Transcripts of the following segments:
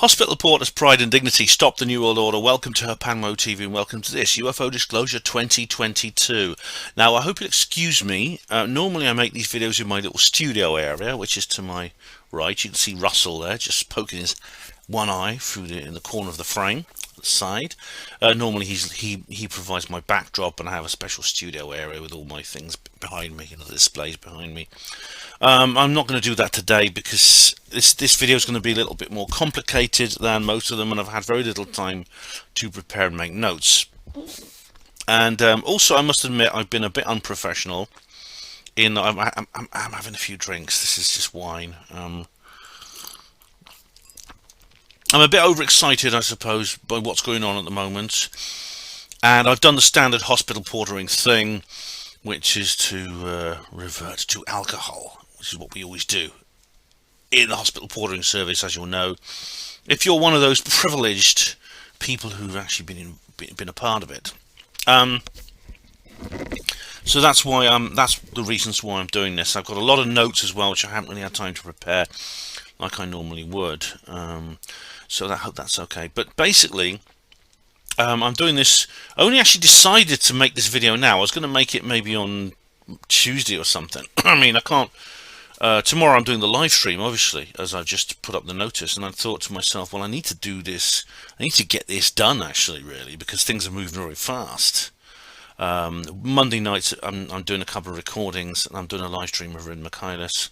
Hospital Reporters Pride and Dignity stop the New World Order. Welcome to Panmo TV and welcome to this UFO Disclosure 2022. Now, I hope you'll excuse me. Normally I make these videos in my little studio area, which is to my right. You can see Russell there, just poking his one eye through in the corner of the frame, the side. Normally he provides my backdrop, and I have a special studio area with all my things behind me, the displays behind me. I'm not going to do that today because this video is going to be a little bit more complicated than most of them, and I've had very little time to prepare and make notes. And also, I must admit, I've been a bit unprofessional in that I'm having a few drinks. This is just wine. I'm a bit overexcited, I suppose, by what's going on at the moment, and I've done the standard hospital portering thing, which is to revert to alcohol, which is what we always do in the hospital portering service, as you'll know, if you're one of those privileged people who've actually been a part of it. So that's why that's the reasons why I'm doing this. I've got a lot of notes as well, which I haven't really had time to prepare like I normally would. So I hope that's okay. But basically, I'm doing this. I only actually decided to make this video now. I was going to make it maybe on Tuesday or something. I mean, I can't. Tomorrow I'm doing the live stream, obviously, as I've just put up the notice, and I thought to myself, well, I need to do this. I need to get this done, actually, really, because things are moving very fast. Monday nights I'm doing a couple of recordings, and I'm doing a live stream with Rin Michaelis.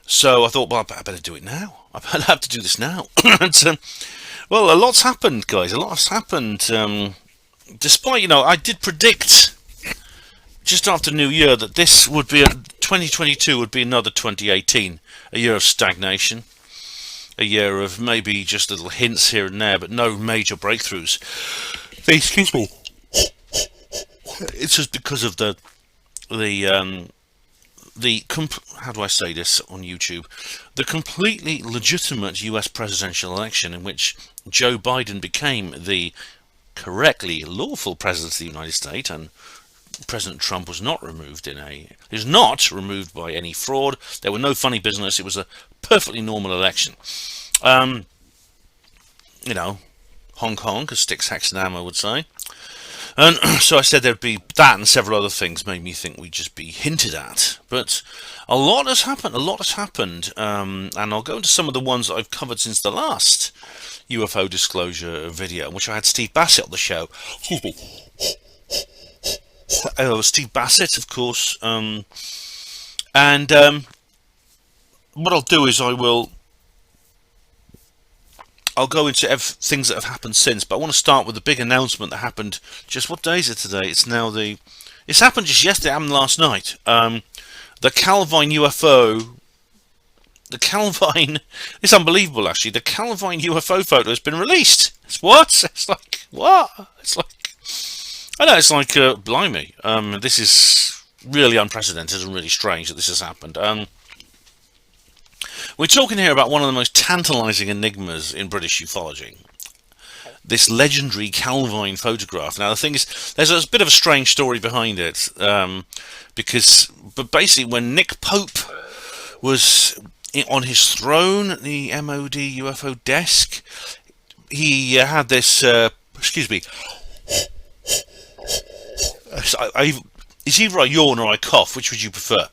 So I thought, well, I better do it now. I have to do this now. And, well, a lot's happened, guys. A lot has happened. Despite, I did predict just after New Year that this would be 2022 would be another 2018, a year of stagnation, a year of maybe just little hints here and there, but no major breakthroughs. Excuse me. It's just because of how do I say this on YouTube? The completely legitimate US presidential election in which Joe Biden became the correctly lawful president of the United States, and President Trump was not removed by any fraud. There were no funny business. It was a perfectly normal election. Hong Kong, as Styx Hexenhammer would say. And so I said there'd be that, and several other things made me think we'd just be hinted at. But a lot has happened, and I'll go into some of the ones that I've covered since the last UFO Disclosure video, which I had Steve Bassett on the show. Excuse me. Steve Bassett, of course. And what I'll do is I'll go into things that have happened since, but I want to start with the big announcement that happened just, what day is it today? It's happened just yesterday, it happened last night. The Calvine UFO, it's unbelievable actually, the Calvine UFO photo has been released. It's what? It's like, what? It's like, I know, it's like, blimey, this is really unprecedented and really strange that this has happened. We're talking here about one of the most tantalizing enigmas in British ufology. This legendary Calvine photograph. Now, the thing is, there's a bit of a strange story behind it, but basically, when Nick Pope was on his throne at the MOD UFO desk, he had this, excuse me, it's either I yawn or I cough, which would you prefer?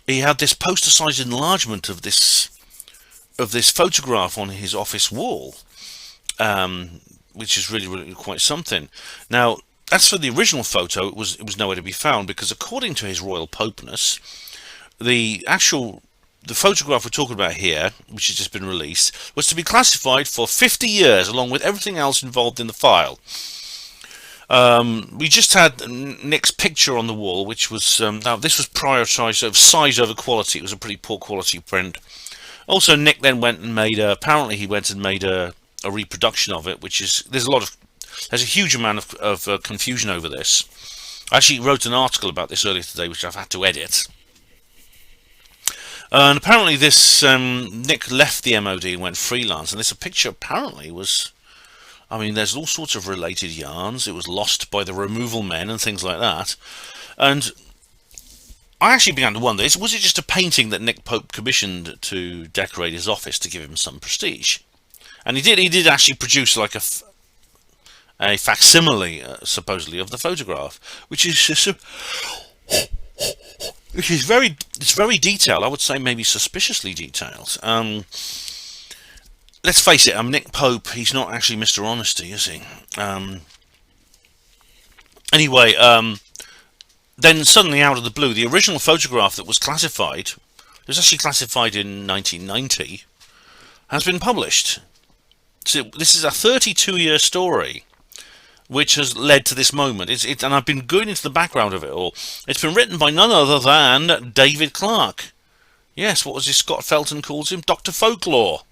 He had this poster-sized enlargement of this photograph on his office wall, which is really quite something. Now, as for the original photo, it was nowhere to be found, because according to His Royal Popeness, the photograph we're talking about here, which has just been released, was to be classified for 50 years, along with everything else involved in the file. We just had Nick's picture on the wall, which was, now this was prioritized of size over quality. It was a pretty poor quality print. Also, Nick then went and made apparently he went and made a reproduction of it, which is, there's a huge amount of confusion over this. I actually wrote an article about this earlier today, which I've had to edit. And apparently this, Nick left the MOD and went freelance, and this picture apparently was, I mean, there's all sorts of related yarns. It was lost by the removal men and things like that. And I actually began to wonder, was it just a painting that Nick Pope commissioned to decorate his office to give him some prestige? And he did actually produce like a facsimile, supposedly, of the photograph, which is it's very detailed. I would say maybe suspiciously detailed. Let's face it, Nick Pope, he's not actually Mr. Honesty, is he? Anyway, then suddenly out of the blue, the original photograph that was classified, it was actually classified in 1990, has been published. So this is a 32-year story which has led to this moment. And I've been going into the background of it all. It's been written by none other than David Clarke. Yes, what was this Scott Felton calls him? Dr. Folklore.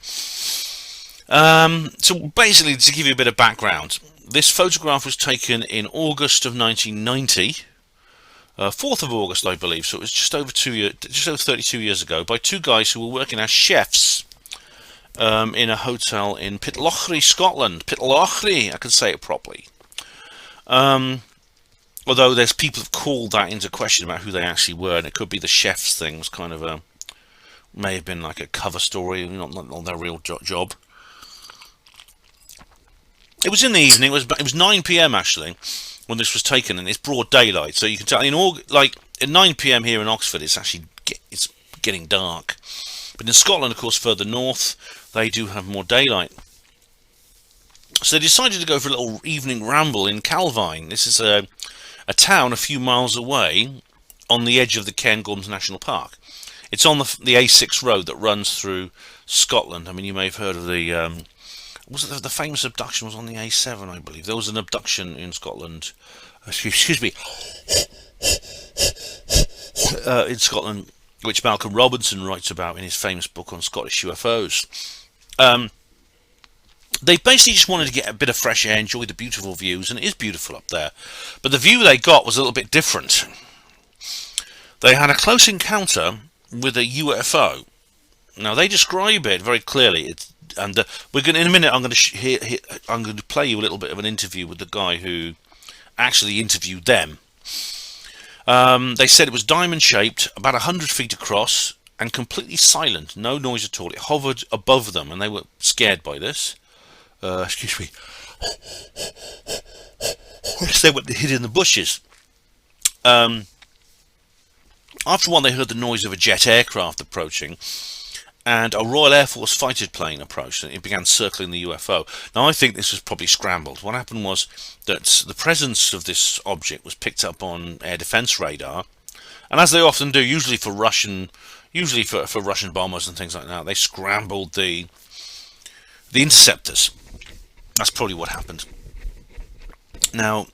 So basically, to give you a bit of background, this photograph was taken in August of 1990, 4th of August, I believe. So it was just over 32 years ago, by two guys who were working as chefs in a hotel in Pitlochry, Scotland. Pitlochry, I can say it properly. Although there's people have called that into question about who they actually were, and it could be the chefs thing was kind of may have been like a cover story, not their real job. It was in the evening. It was 9 p.m. actually when this was taken, and it's broad daylight. So you can tell at 9 p.m. here in Oxford, it's getting dark. But in Scotland, of course, further north, they do have more daylight. So they decided to go for a little evening ramble in Calvine. This is a town a few miles away on the edge of the Cairngorms National Park. It's on the A6 road that runs through Scotland. I mean, you may have heard of the famous abduction was on the A7, I believe. There was an abduction in Scotland. Excuse me. In Scotland, which Malcolm Robinson writes about in his famous book on Scottish UFOs. They basically just wanted to get a bit of fresh air, enjoy the beautiful views, and it is beautiful up there. But the view they got was a little bit different. They had a close encounter with a UFO. Now they describe it very clearly. We're going in a minute. I'm going to play you a little bit of an interview with the guy who actually interviewed them. They said it was diamond-shaped, about 100 feet across, and completely silent, no noise at all. It hovered above them, and they were scared by this. Excuse me. They were hid in the bushes. After a while, they heard the noise of a jet aircraft approaching, and a Royal Air Force fighter plane approached, and it began circling the UFO. Now, I think this was probably scrambled. What happened was that the presence of this object was picked up on air defense radar, and as they often do, usually for Russian bombers and things like that, they scrambled the interceptors. That's probably what happened. Now,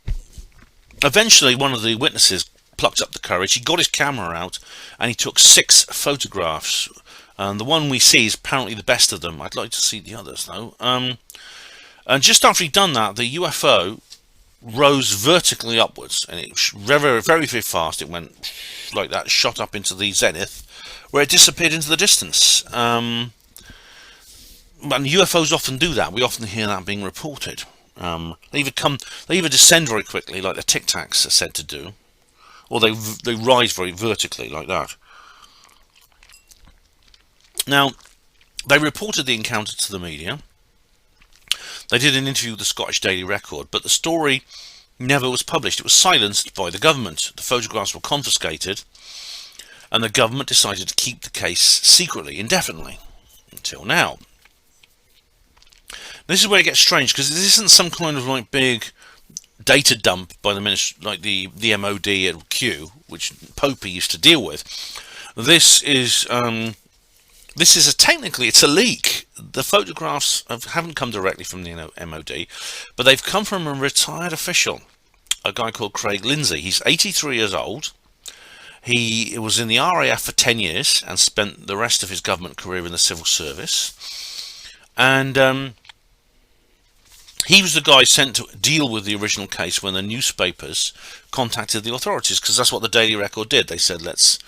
eventually, one of the witnesses plucked up the courage. He got his camera out, and he took 6 photographs. And the one we see is apparently the best of them. I'd like to see the others, though. And just after he'd done that, the UFO rose vertically upwards, and it very, very, very fast. It went like that, shot up into the zenith, where it disappeared into the distance. And UFOs often do that. We often hear that being reported. They either descend very quickly, like the Tic Tacs are said to do, or they rise very vertically, like that. Now, they reported the encounter to the media. They did an interview with the Scottish Daily Record, but the story never was published. It was silenced by the government. The photographs were confiscated, and the government decided to keep the case secretly, indefinitely, until now. This is where it gets strange, because this isn't some kind of like big data dump by the ministry, like the MOD at Kew, which Popey used to deal with. This is technically it's a leak. The photographs haven't come directly from the MOD, but they've come from a retired official, a guy called Craig Lindsay. He's 83 years old. He was in the RAF for 10 years and spent the rest of his government career in the civil service. And he was the guy sent to deal with the original case when the newspapers contacted the authorities, because that's what the Daily Record did. They said, this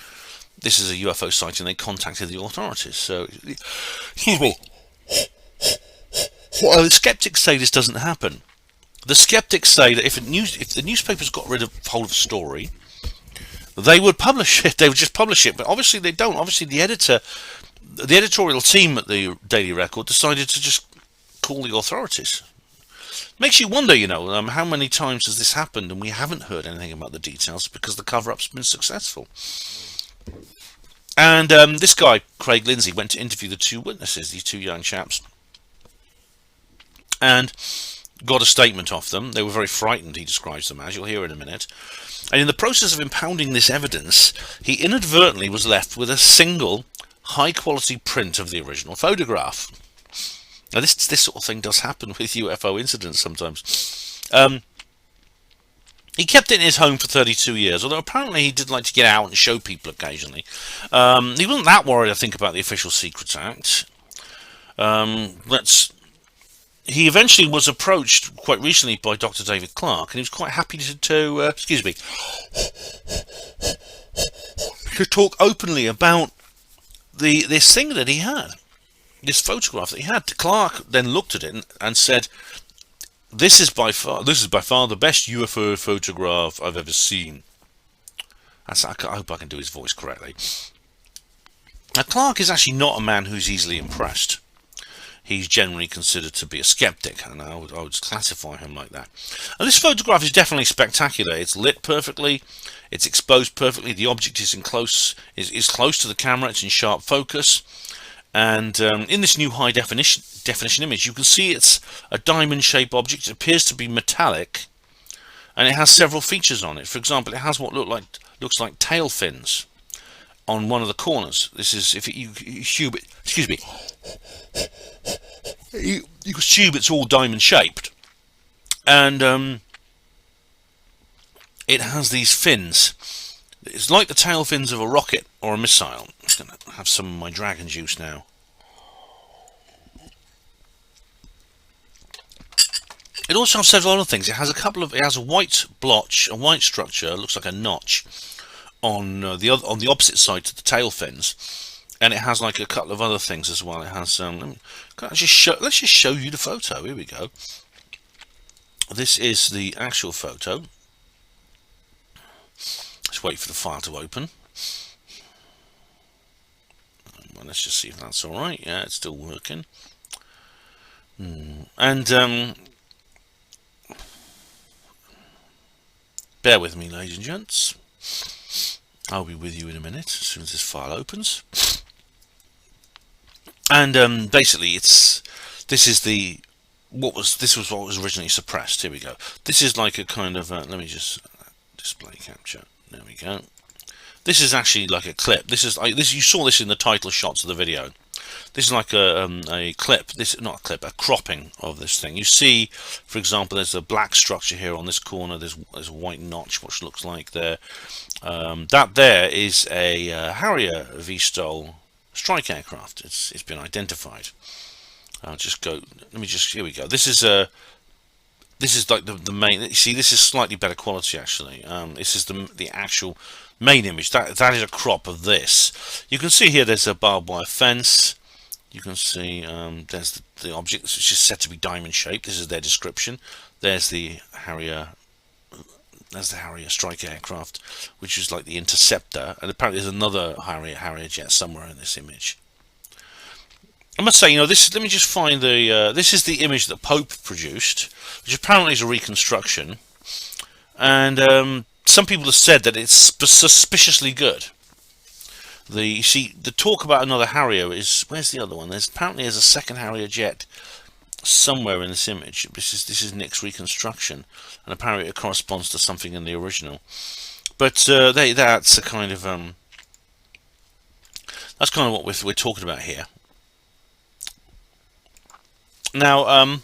is a UFO sighting, and they contacted the authorities. So, excuse me. Well, the skeptics say this doesn't happen. The skeptics say that if the newspapers got hold of the story, they would publish it. They would just publish it, but obviously they don't. Obviously, the editorial team at the Daily Record decided to just call the authorities. Makes you wonder, how many times has this happened and we haven't heard anything about the details because the cover-up's been successful. And this guy, Craig Lindsay, went to interview the two witnesses, these two young chaps, and got a statement off them. They were very frightened, he describes them as. You'll hear in a minute. And in the process of impounding this evidence, he inadvertently was left with a single high-quality print of the original photograph. Now, this sort of thing does happen with UFO incidents sometimes. He kept it in his home for 32 years, although apparently he did like to get out and show people occasionally. He wasn't that worried, I think, about the Official Secrets Act. He eventually was approached quite recently by Dr. David Clark, and he was quite happy to talk openly about this thing that he had, this photograph that he had. Clark then looked at it and said, This is by far the best UFO photograph I've ever seen. I hope I can do his voice correctly. Now, Clark is actually not a man who's easily impressed. He's generally considered to be a skeptic, and I would classify him like that. And this photograph is definitely spectacular. It's lit perfectly, it's exposed perfectly. The object is close to the camera. It's in sharp focus. And in this new high definition image, you can see it's a diamond-shaped object. It appears to be metallic, and it has several features on it. For example, it has what looks like tail fins on one of the corners. This is, if you assume it, excuse me, you assume it's all diamond-shaped, and it has these fins. It's like the tail fins of a rocket or a missile. I'm just going to have some of my dragon juice now. It also has several other things. It has a white blotch, a white structure, looks like a notch on the opposite side to the tail fins, and it has like a couple of other things as well. It has let's just show you the photo. Here we go. This is the actual photo. Let's wait for the file to open. Well, let's just see if that's all right. Yeah, it's still working. And bear with me, ladies and gents. I'll be with you in a minute as soon as this file opens. And basically, this was what was originally suppressed. Here we go. This is like a kind of let me just display capture. There we go. This is actually like a clip. This you saw this in the title shots of the video. This is like a clip. Not a clip, a cropping of this thing. You see, for example, there's a black structure here on this corner. There's a white notch, which looks like there. That there is a Harrier V-STOL strike aircraft. It's been identified. I'll just go. Here we go. This is like the main. You see, this is slightly better quality actually. This is the actual main image. That is a crop of this. You can see here there's a barbed wire fence. You can see there's the object, which is said to be diamond shaped. This is their description. There's the Harrier. There's the Harrier strike aircraft, which is like the interceptor, and apparently there's another Harrier jet somewhere in this image. I must say, this. Let me just find the. This is the image that Pope produced, which apparently is a reconstruction, and some people have said that it's suspiciously good. You see, the talk about another Harrier is, where's the other one? Apparently there's a second Harrier jet somewhere in this image. This is Nick's reconstruction, and apparently it corresponds to something in the original. But that's a kind of that's kind of what we're talking about here. Now,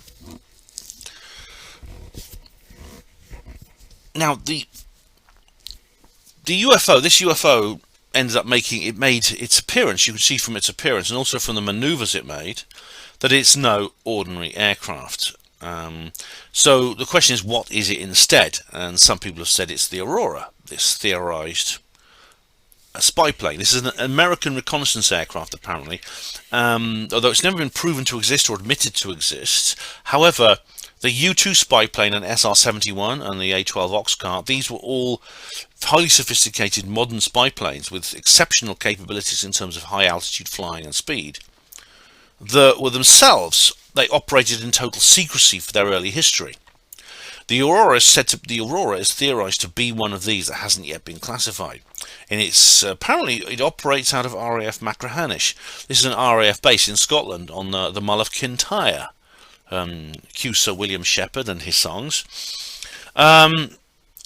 the UFO, this UFO ended up made its appearance. You can see from its appearance, and also from the maneuvers it made, that it's no ordinary aircraft. So the question is, what is it instead? And some people have said it's the Aurora, this theorized spy plane. This is an American reconnaissance aircraft, apparently, although it's never been proven to exist or admitted to exist. However, the U-2 spy plane and SR-71 and the A-12 Oxcart, these were all highly sophisticated modern spy planes with exceptional capabilities in terms of high altitude flying and speed, that were themselves they operated in total secrecy for their early history. The Aurora is theorized to be one of these that hasn't yet been classified, and apparently it operates out of RAF Machrihanish. This is an RAF base in Scotland on the Mull of Kintyre. Cue Sir William Shepherd and his songs, and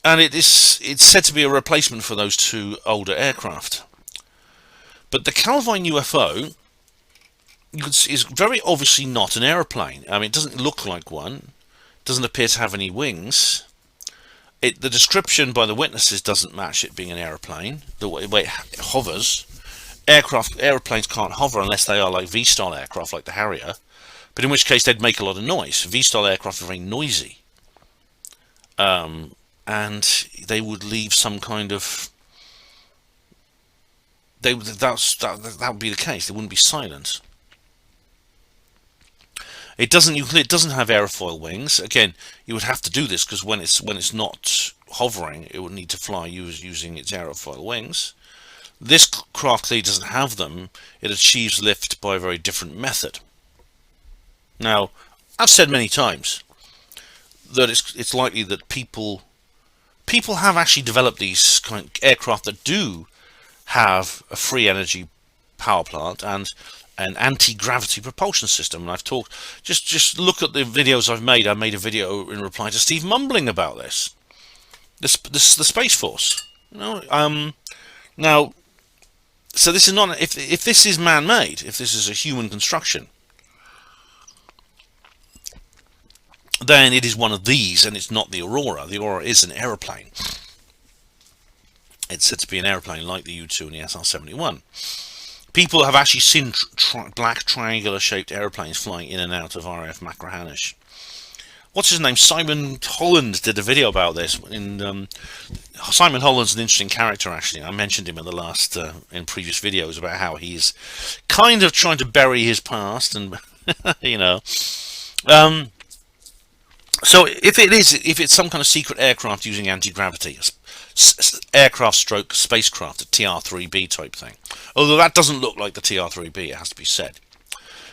it's said to be a replacement for those two older aircraft. But the Calvine UFO is very obviously not an aeroplane. I mean, it doesn't look like one. Doesn't appear to have any wings. The description by the witnesses doesn't match it being an aeroplane. The way it hovers. Aeroplanes can't hover unless they are like V-style aircraft, like the Harrier. But in which case they'd make a lot of noise. V-style aircraft are very noisy, and they would leave some kind of. That would be the case. They wouldn't be silent. It doesn't have aerofoil wings. Again, you would have to do this because when it's not hovering, it would need to fly using its aerofoil wings. This craft clearly doesn't have them. It achieves lift by a very different method. Now, I've said many times that it's likely that people have actually developed these kind of aircraft that do have a free energy power plant and an anti-gravity propulsion system. And I've talked, just look at the videos I've made. I made a video in reply to Steve mumbling about this. The Space Force. Now, so this is not, if this is man-made, if this is a human construction, then it is one of these, and it's not the Aurora. The Aurora is an aeroplane. It's said to be an aeroplane like the U-2 and the SR-71. People have actually seen black triangular-shaped aeroplanes flying in and out of RAF Machrihanish. What's his name? Simon Holland did a video about this. Simon Holland's an interesting character, actually. I mentioned him in the last, in previous videos about how he's kind of trying to bury his past, and you know. So if it's some kind of secret aircraft using anti-gravity, spacecraft, a TR-3B type thing. Although that doesn't look like the TR-3B, it has to be said.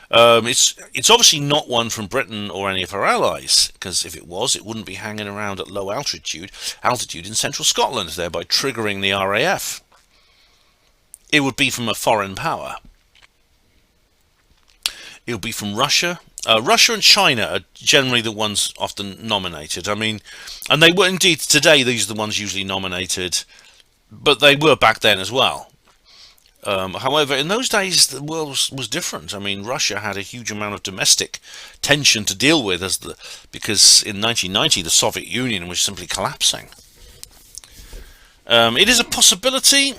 It's obviously not one from Britain or any of our allies, because if it was, it wouldn't be hanging around at low altitude in central Scotland, thereby triggering the RAF. It would be from a foreign power. It would be from Russia. Russia and China are generally the ones often nominated. I mean, and they were indeed today. These are the ones usually nominated, but they were back then as well. However, in those days, the world was different. I mean, Russia had a huge amount of domestic tension to deal with, because in 1990 the Soviet Union was simply collapsing. It is a possibility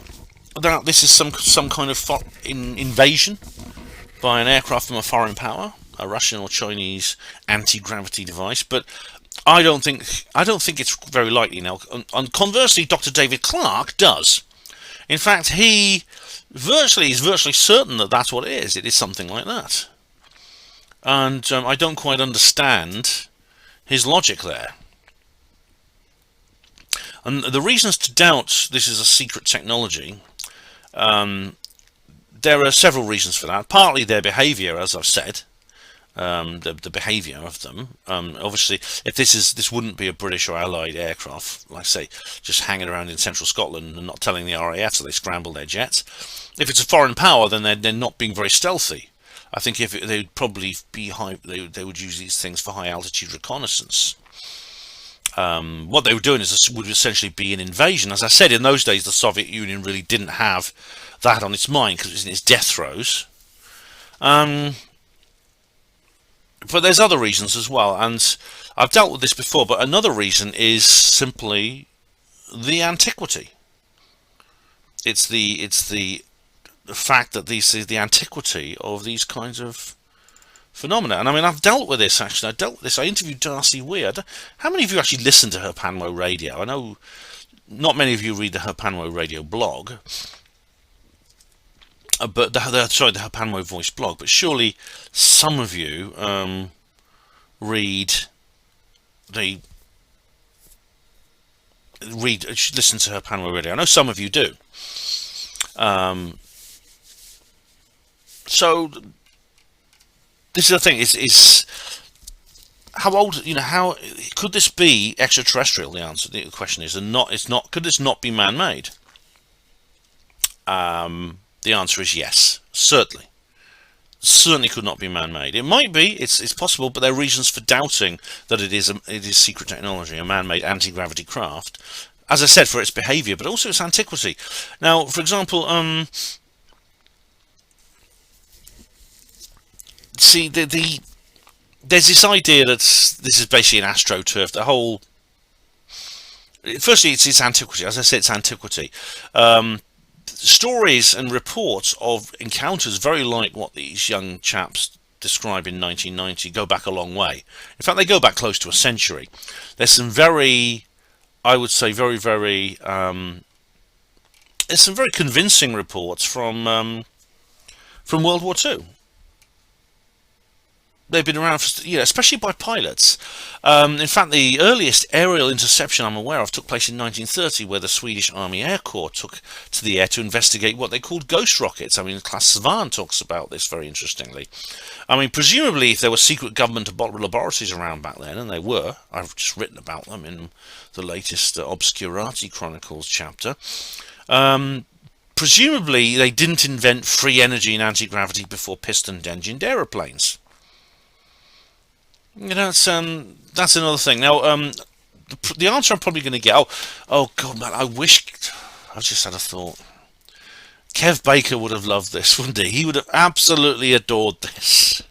that this is some kind of invasion by an aircraft from a foreign power, a Russian or Chinese anti-gravity device, but I don't think it's very likely now. And conversely, Dr. David Clarke does. In fact, he is virtually certain that that's what it is. It is something like that. And I don't quite understand his logic there. And the reasons to doubt this is a secret technology, there are several reasons for that. Partly their behaviour, as I've said. The behaviour of them. Obviously, if this wouldn't be a British or Allied aircraft, like I say, just hanging around in central Scotland and not telling the RAF, so they scramble their jets. If it's a foreign power, then they're not being very stealthy. I think they'd probably be they would use these things for high altitude reconnaissance. What they were doing would essentially be an invasion. As I said, in those days, the Soviet Union really didn't have that on its mind because it was in its death throes. But there's other reasons as well, and I've dealt with this before, but another reason is simply the antiquity. It's the fact that the antiquity of these kinds of phenomena. And I mean, I've dealt with this, actually. I interviewed Darcy Weir. How many of you actually listen to her Panmo Radio? I know not many of you read the Her Panmo Radio blog. But the Her Panmo Voice blog, but surely some of you listen to Her Panmo Radio. I know some of you do. So this is the thing: is how old? How could this be extraterrestrial? The question is, and not. It's not. Could this not be man-made? The answer is yes, certainly. Certainly could not be man-made. It might be. It's possible, but there are reasons for doubting that it is secret technology, a man-made anti-gravity craft. As I said, for its behaviour, but also its antiquity. Now, for example, see there's this idea that this is basically an astroturf. The whole, firstly, it's antiquity. As I said, it's antiquity. Stories and reports of encounters very like what these young chaps describe in 1990 go back a long way. In fact, they go back close to a century. There's some very, I would say, there's some very convincing reports from World War II. They've been around for, especially by pilots. In fact, the earliest aerial interception I'm aware of took place in 1930, where the Swedish Army Air Corps took to the air to investigate what they called ghost rockets. I mean, Class Svan talks about this very interestingly. I mean, presumably, if there were secret government laboratories around back then, and they were, I've just written about them in the latest Obscurati Chronicles chapter. Presumably, they didn't invent free energy and anti-gravity before piston-engined aeroplanes. That's another thing. Now, the answer I'm probably going to get. Oh God, man! I just had a thought. Kev Baker would have loved this, wouldn't he? He would have absolutely adored this.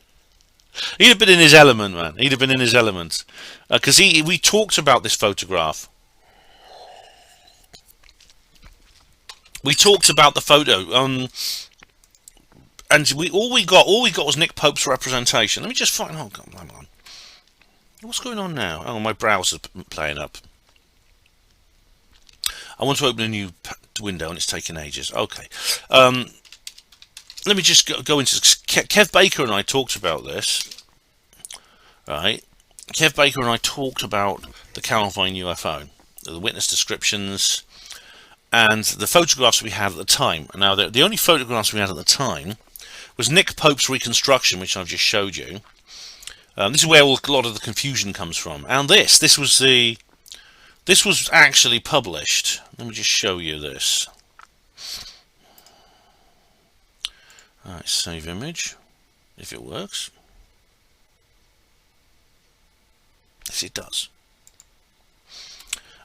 He'd have been in his element, man. He'd have been in his element, because we talked about this photograph. We talked about the photo, and all we got was Nick Pope's representation. Let me just find. Oh God, hang on. What's going on now? Oh, my browser's playing up. I want to open a new window and it's taking ages. Okay. Let me just go into... Kev Baker and I talked about this. Right. Kev Baker and I talked about the Calvine UFO, the witness descriptions, and the photographs we had at the time. Now, the only photographs we had at the time was Nick Pope's reconstruction, which I've just showed you. This is where a lot of the confusion comes from. And this was actually published. Let me just show you this. Alright, save image, if it works. Yes, it does.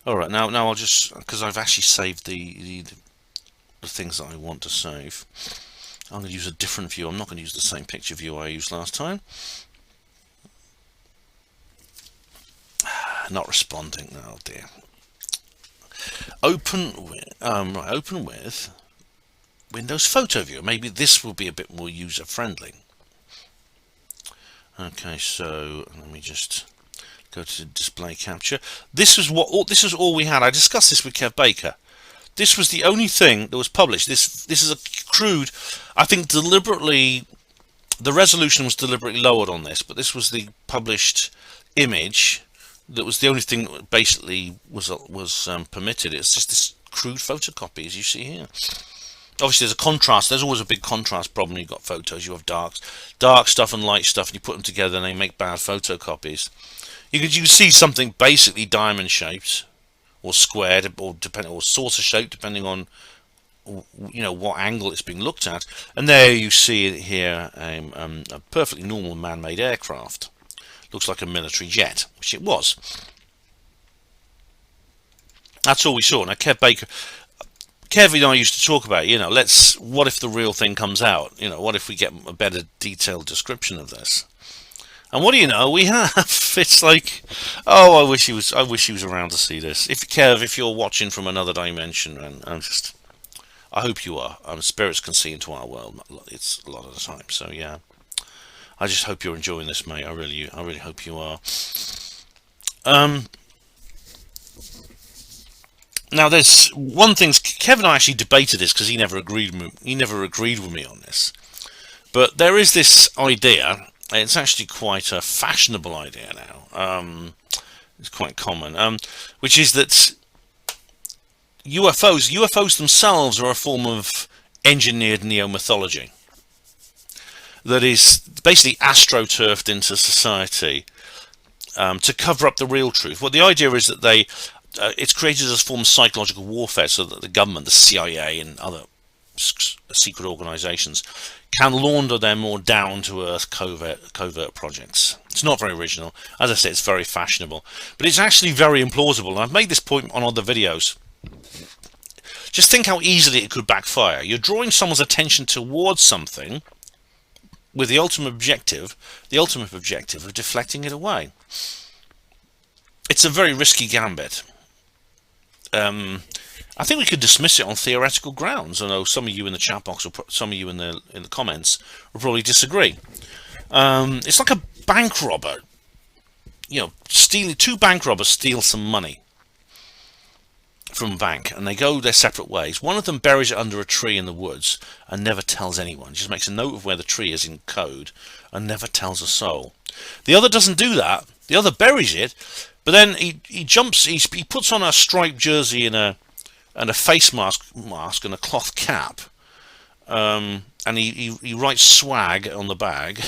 Alright, now I'll just, because I've actually saved the things that I want to save. I'm going to use a different view. I'm not going to use the same picture view I used last time. Not responding. Oh dear. Open with Windows Photo Viewer. Maybe this will be a bit more user friendly. Okay, so let me just go to display capture. This is all we had. I discussed this with Kev Baker. This was the only thing that was published. This is a crude. I think deliberately, the resolution was deliberately lowered on this, but this was the published image. That was the only thing that basically was permitted. It's just this crude photocopy, as you see here. Obviously, there's a contrast. There's always a big contrast problem. You've got photos. You have dark stuff and light stuff, and you put them together, and they make bad photocopies. You can see something basically diamond shaped, or squared, or saucer shaped, depending on what angle it's being looked at. And there you see it here, a perfectly normal man-made aircraft. Looks like a military jet, which it was. That's all we saw. Now, Kev and I used to talk about, what if the real thing comes out? What if we get a better detailed description of this? And what do you know? We have. It's like, oh, I wish he was around to see this. If you're watching from another dimension, and I hope you are. Spirits can see into our world. It's a lot of the time. So yeah. I just hope you're enjoying this, mate. I really hope you are. Now, there's one thing. Kevin and I actually debated this because he never agreed with me on this. But there is this idea. It's actually quite a fashionable idea now. It's quite common, which is that UFOs themselves are a form of engineered neo-mythology. that is basically astroturfed into society to cover up the real truth. Well, the idea is that it's created as a form of psychological warfare, so that the government, the CIA, and other secret organisations can launder their more down-to-earth covert projects. It's not very original. As I said, it's very fashionable, but it's actually very implausible. And I've made this point on other videos. Just think how easily it could backfire. You're drawing someone's attention towards something with the ultimate objective of deflecting it away. It's a very risky gambit. I think we could dismiss it on theoretical grounds. I know some of you in the chat box, or some of you in the comments, will probably disagree. It's like a bank robber. You know, two bank robbers steal some money from a bank, and they go their separate ways. One of them buries it under a tree in the woods and never tells anyone. Just makes a note of where the tree is in code and never tells a soul. The other doesn't do that. The other buries it, but then he puts on a striped jersey and a face mask and a cloth cap, and he writes swag on the bag.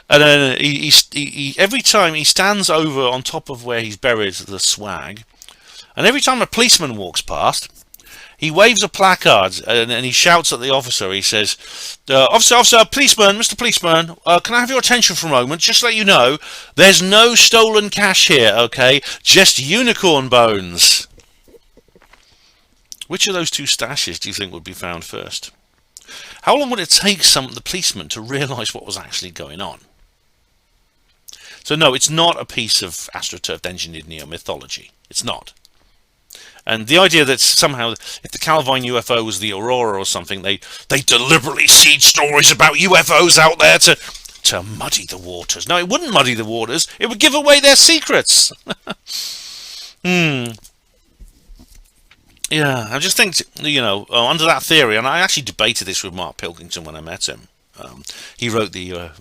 And then he every time he stands over on top of where he's buried the swag, and every time a policeman walks past, he waves a placard and he shouts at the officer. He says, officer, policeman, Mr. Policeman, can I have your attention for a moment? Just to let you know, there's no stolen cash here, okay? Just unicorn bones. Which of those two stashes do you think would be found first? How long would it take the policeman to realise what was actually going on? So no, it's not a piece of astroturfed engineered neo-mythology. It's not. And the idea that somehow, if the Calvine UFO was the Aurora or something, they deliberately seed stories about UFOs out there to muddy the waters. No, it wouldn't muddy the waters. It would give away their secrets. Yeah, I just think, you know, under that theory, and I actually debated this with Mark Pilkington when I met him. He wrote the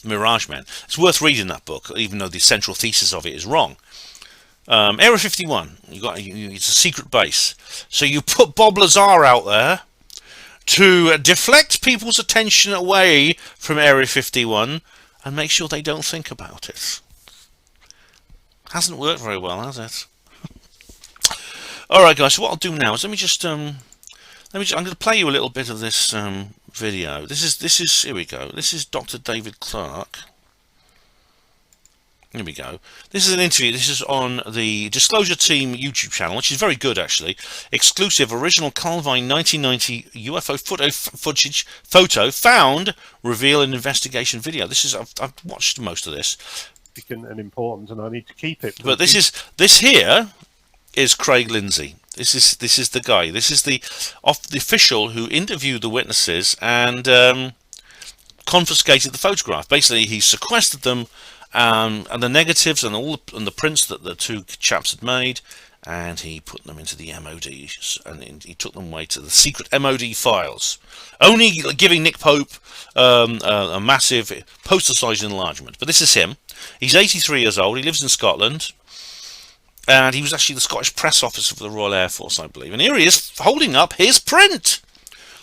Mirage Men. It's worth reading that book, even though the central thesis of it is wrong. Area 51, it's a secret base. So you put Bob Lazar out there to deflect people's attention away from Area 51 and make sure they don't think about it. Hasn't worked very well, has it? All right, guys. So what I'll do now is I'm going to play you a little bit of this video. This is here we go. This is Dr. David Clark. Here we go. This is an interview. This is on the Disclosure Team YouTube channel, which is very good, actually. Exclusive, original Calvine 1990 UFO photo found, reveal an investigation video. This is I've watched most of this. And important, and I need to keep it. But this here is Craig Lindsay. This is the guy. This is the official who interviewed the witnesses and confiscated the photograph. Basically, he sequestered them. And the negatives and the prints that the two chaps had made, and he put them into the MOD, and he took them away to the secret MOD files, only giving Nick Pope a massive poster-sized enlargement. But this is him. He's 83 years old. He lives in Scotland, and he was actually the Scottish press officer for the Royal Air Force, I believe. And here he is holding up his print.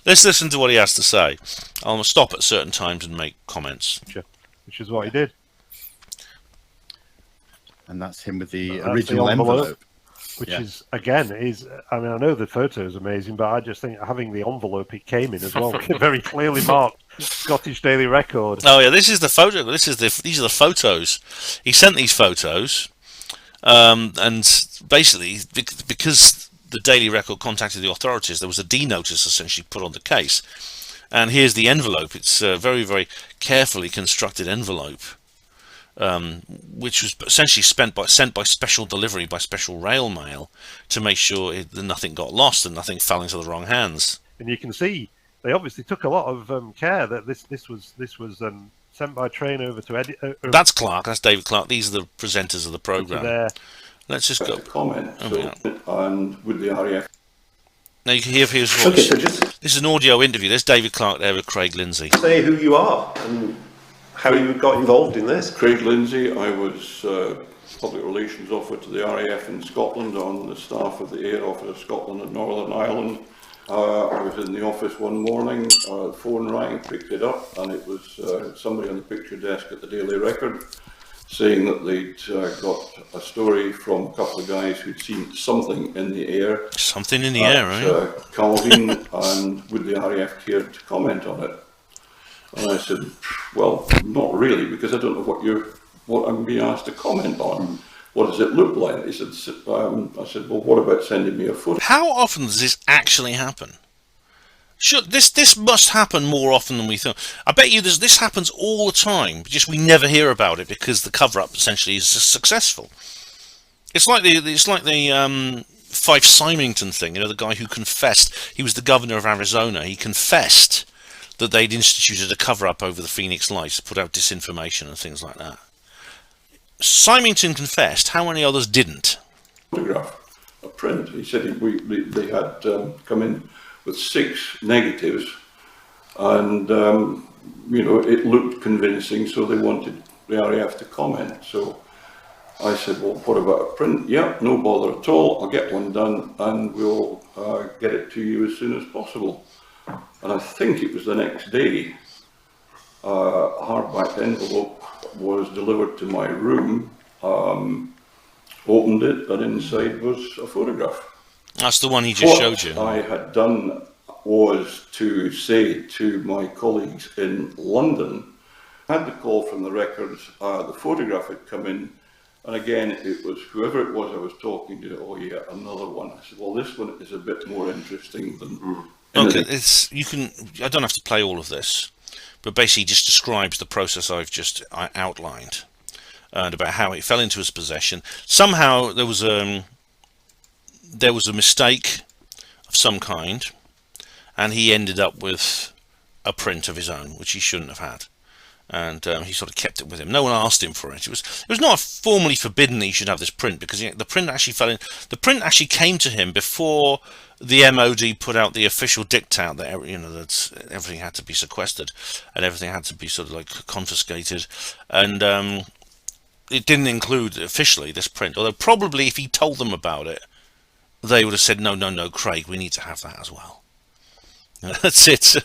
Let's listen to what he has to say. I'll stop at certain times and make comments. Which is what he did. And that's him with the original envelope. Which is, again, I mean, I know the photo is amazing, but I just think having the envelope it came in as well, very clearly marked Scottish Daily Record. Oh yeah, this is the photo. These are the photos. He sent these photos, and basically because the Daily Record contacted the authorities, there was a D notice essentially put on the case. And here's the envelope. It's a very, very carefully constructed envelope. Which was essentially sent by special delivery, by special rail mail, to make sure that nothing got lost and nothing fell into the wrong hands. And you can see they obviously took a lot of care that this was sent by train over to That's Clark. That's David Clark. These are the presenters of the program. Let's just go. Comment. And with the RAF. Now you can hear his voice. Okay, so this is an audio interview. There's David Clark there with Craig Lindsay. Say who you are and how you got involved in this. Craig Lindsay. I was Public Relations Officer to the RAF in Scotland on the staff of the Air Office of Scotland and Northern Ireland I was in the office one morning, the phone rang, picked it up, and it was somebody on the picture desk at the Daily Record saying that they'd got a story from a couple of guys who'd seen something in the air. Something in the air, right? Calvine, and would the RAF care to comment on it? And I said, well, not really, because I don't know what I'm being asked to comment on. What does it look like? He said, I said, well, what about sending me a photo? How often does this actually happen? This must happen more often than we think. I bet you this happens all the time, just we never hear about it because the cover-up essentially is successful. It's like the Fife Symington thing. You know, the guy who confessed. He was the governor of Arizona. He confessed that they'd instituted a cover-up over the Phoenix Lights, put out disinformation and things like that. Symington confessed. How many others didn't? Photograph, a print. He said they had come in with 6 negatives, and you know, it looked convincing, so they wanted the RAF to comment. So I said, well, what about a print? Yeah, no bother at all. I'll get one done, and we'll get it to you as soon as possible. And I think it was the next day. A hardback envelope was delivered to my room, opened it, and inside was a photograph. That's the one he just showed you. What I had done was to say to my colleagues in London, I had the call from the records, the photograph had come in, and again, it was whoever it was I was talking to, oh yeah, another one. I said, well, this one is a bit more interesting than... Okay, I don't have to play all of this, but basically just describes the process I've just outlined and about how it fell into his possession. Somehow there was a mistake of some kind, and he ended up with a print of his own, which he shouldn't have had. And he sort of kept it with him. No one asked him for it. It was not formally forbidden that he should have this print, because the print actually fell in. The print actually came to him before the MOD put out the official diktat that that everything had to be sequestered and everything had to be sort of like confiscated, and it didn't include officially this print. Although probably if he told them about it, they would have said, no, Craig, we need to have that as well. That's it.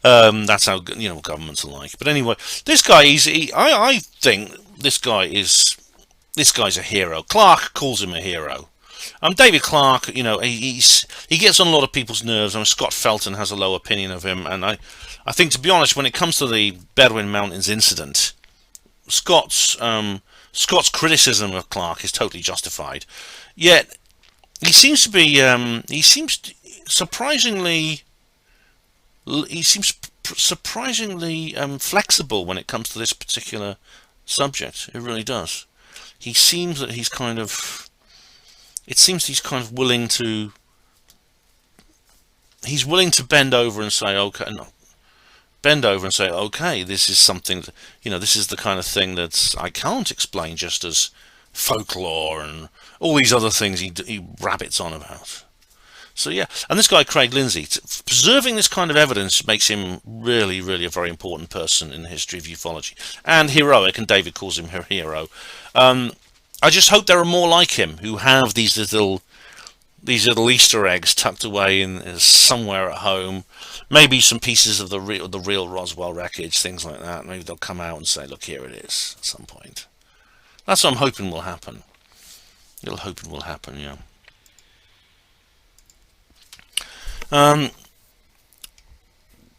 That's how governments are like. But anyway, this guy, I think this guy's a hero. Clark calls him a hero. David Clark, he gets on a lot of people's nerves. Scott Felton has a low opinion of him, and I think, to be honest, when it comes to the Bedouin Mountains incident, Scott's criticism of Clark is totally justified. Yet he seems surprisingly flexible when it comes to this particular subject. It really does. He seems that he's kind of willing to bend over and say, okay, this is something that, this is the kind of thing that I can't explain just as folklore and all these other things he rabbits on about. So yeah, and this guy Craig Lindsay, preserving this kind of evidence makes him really, really a very important person in the history of ufology, and heroic, and David calls him her hero. I just hope there are more like him who have these little Easter eggs tucked away in somewhere at home. Maybe some pieces of the real Roswell wreckage, things like that. Maybe they'll come out and say, "Look, here it is." At some point, that's what I'm hoping will happen. Yeah.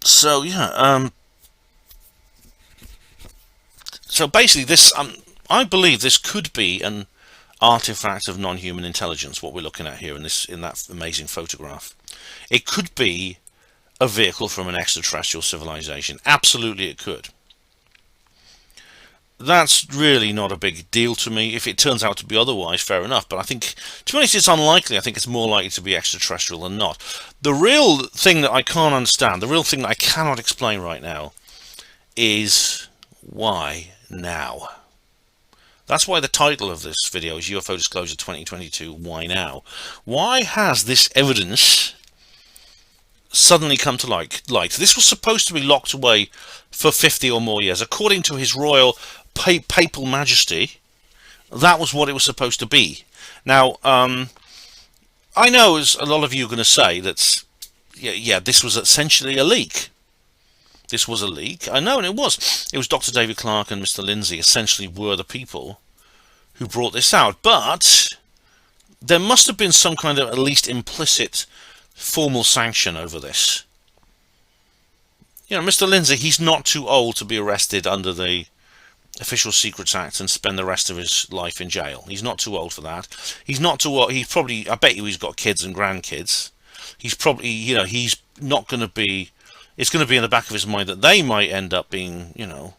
So yeah. So basically, this I believe this could be an artifact of non-human intelligence. What we're looking at here in that amazing photograph, it could be a vehicle from an extraterrestrial civilization. Absolutely, it could. That's really not a big deal to me. If it turns out to be otherwise, fair enough. But I think, to be honest, it's unlikely. I think it's more likely to be extraterrestrial than not. The real thing that I can't understand, the real thing that I cannot explain right now, is why now? That's why the title of this video is UFO Disclosure 2022, Why Now? Why has this evidence suddenly come to light? This was supposed to be locked away for 50 or more years. According to His Royal Papal Majesty, that was what it was supposed to be. Now, I know, as a lot of you are going to say, that yeah, this was essentially a leak. This was a leak. I know, and it was. It was Dr. David Clarke and Mr. Lindsay essentially were the people who brought this out. But there must have been some kind of at least implicit formal sanction over this. You know, Mr. Lindsay, he's not too old to be arrested under the Official Secrets Act and spend the rest of his life in jail. He's not too old for that. He's not too old. He's probably, I bet you he's got kids and grandkids. He's probably, you know, he's not going to be, it's going to be in the back of his mind that they might end up being, you know,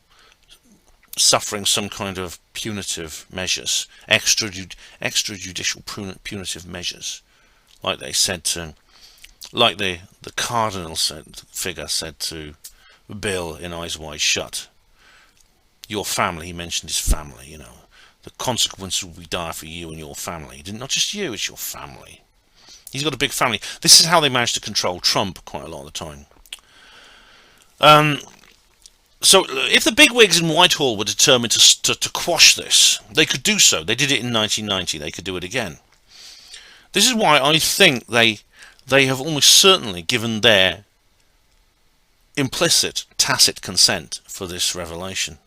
suffering some kind of punitive measures, extrajudicial punitive measures, like they said to, like the cardinal figure said to Bill in Eyes Wide Shut. Your family, he mentioned his family, you know, the consequences will be dire for you and your family. Not just you, it's your family. He's got a big family. This is how they managed to control Trump quite a lot of the time. So if the bigwigs in Whitehall were determined to quash this, they could do so. They did it in 1990. They could do it again. This is why I think they have almost certainly given their implicit, tacit consent for this revelation.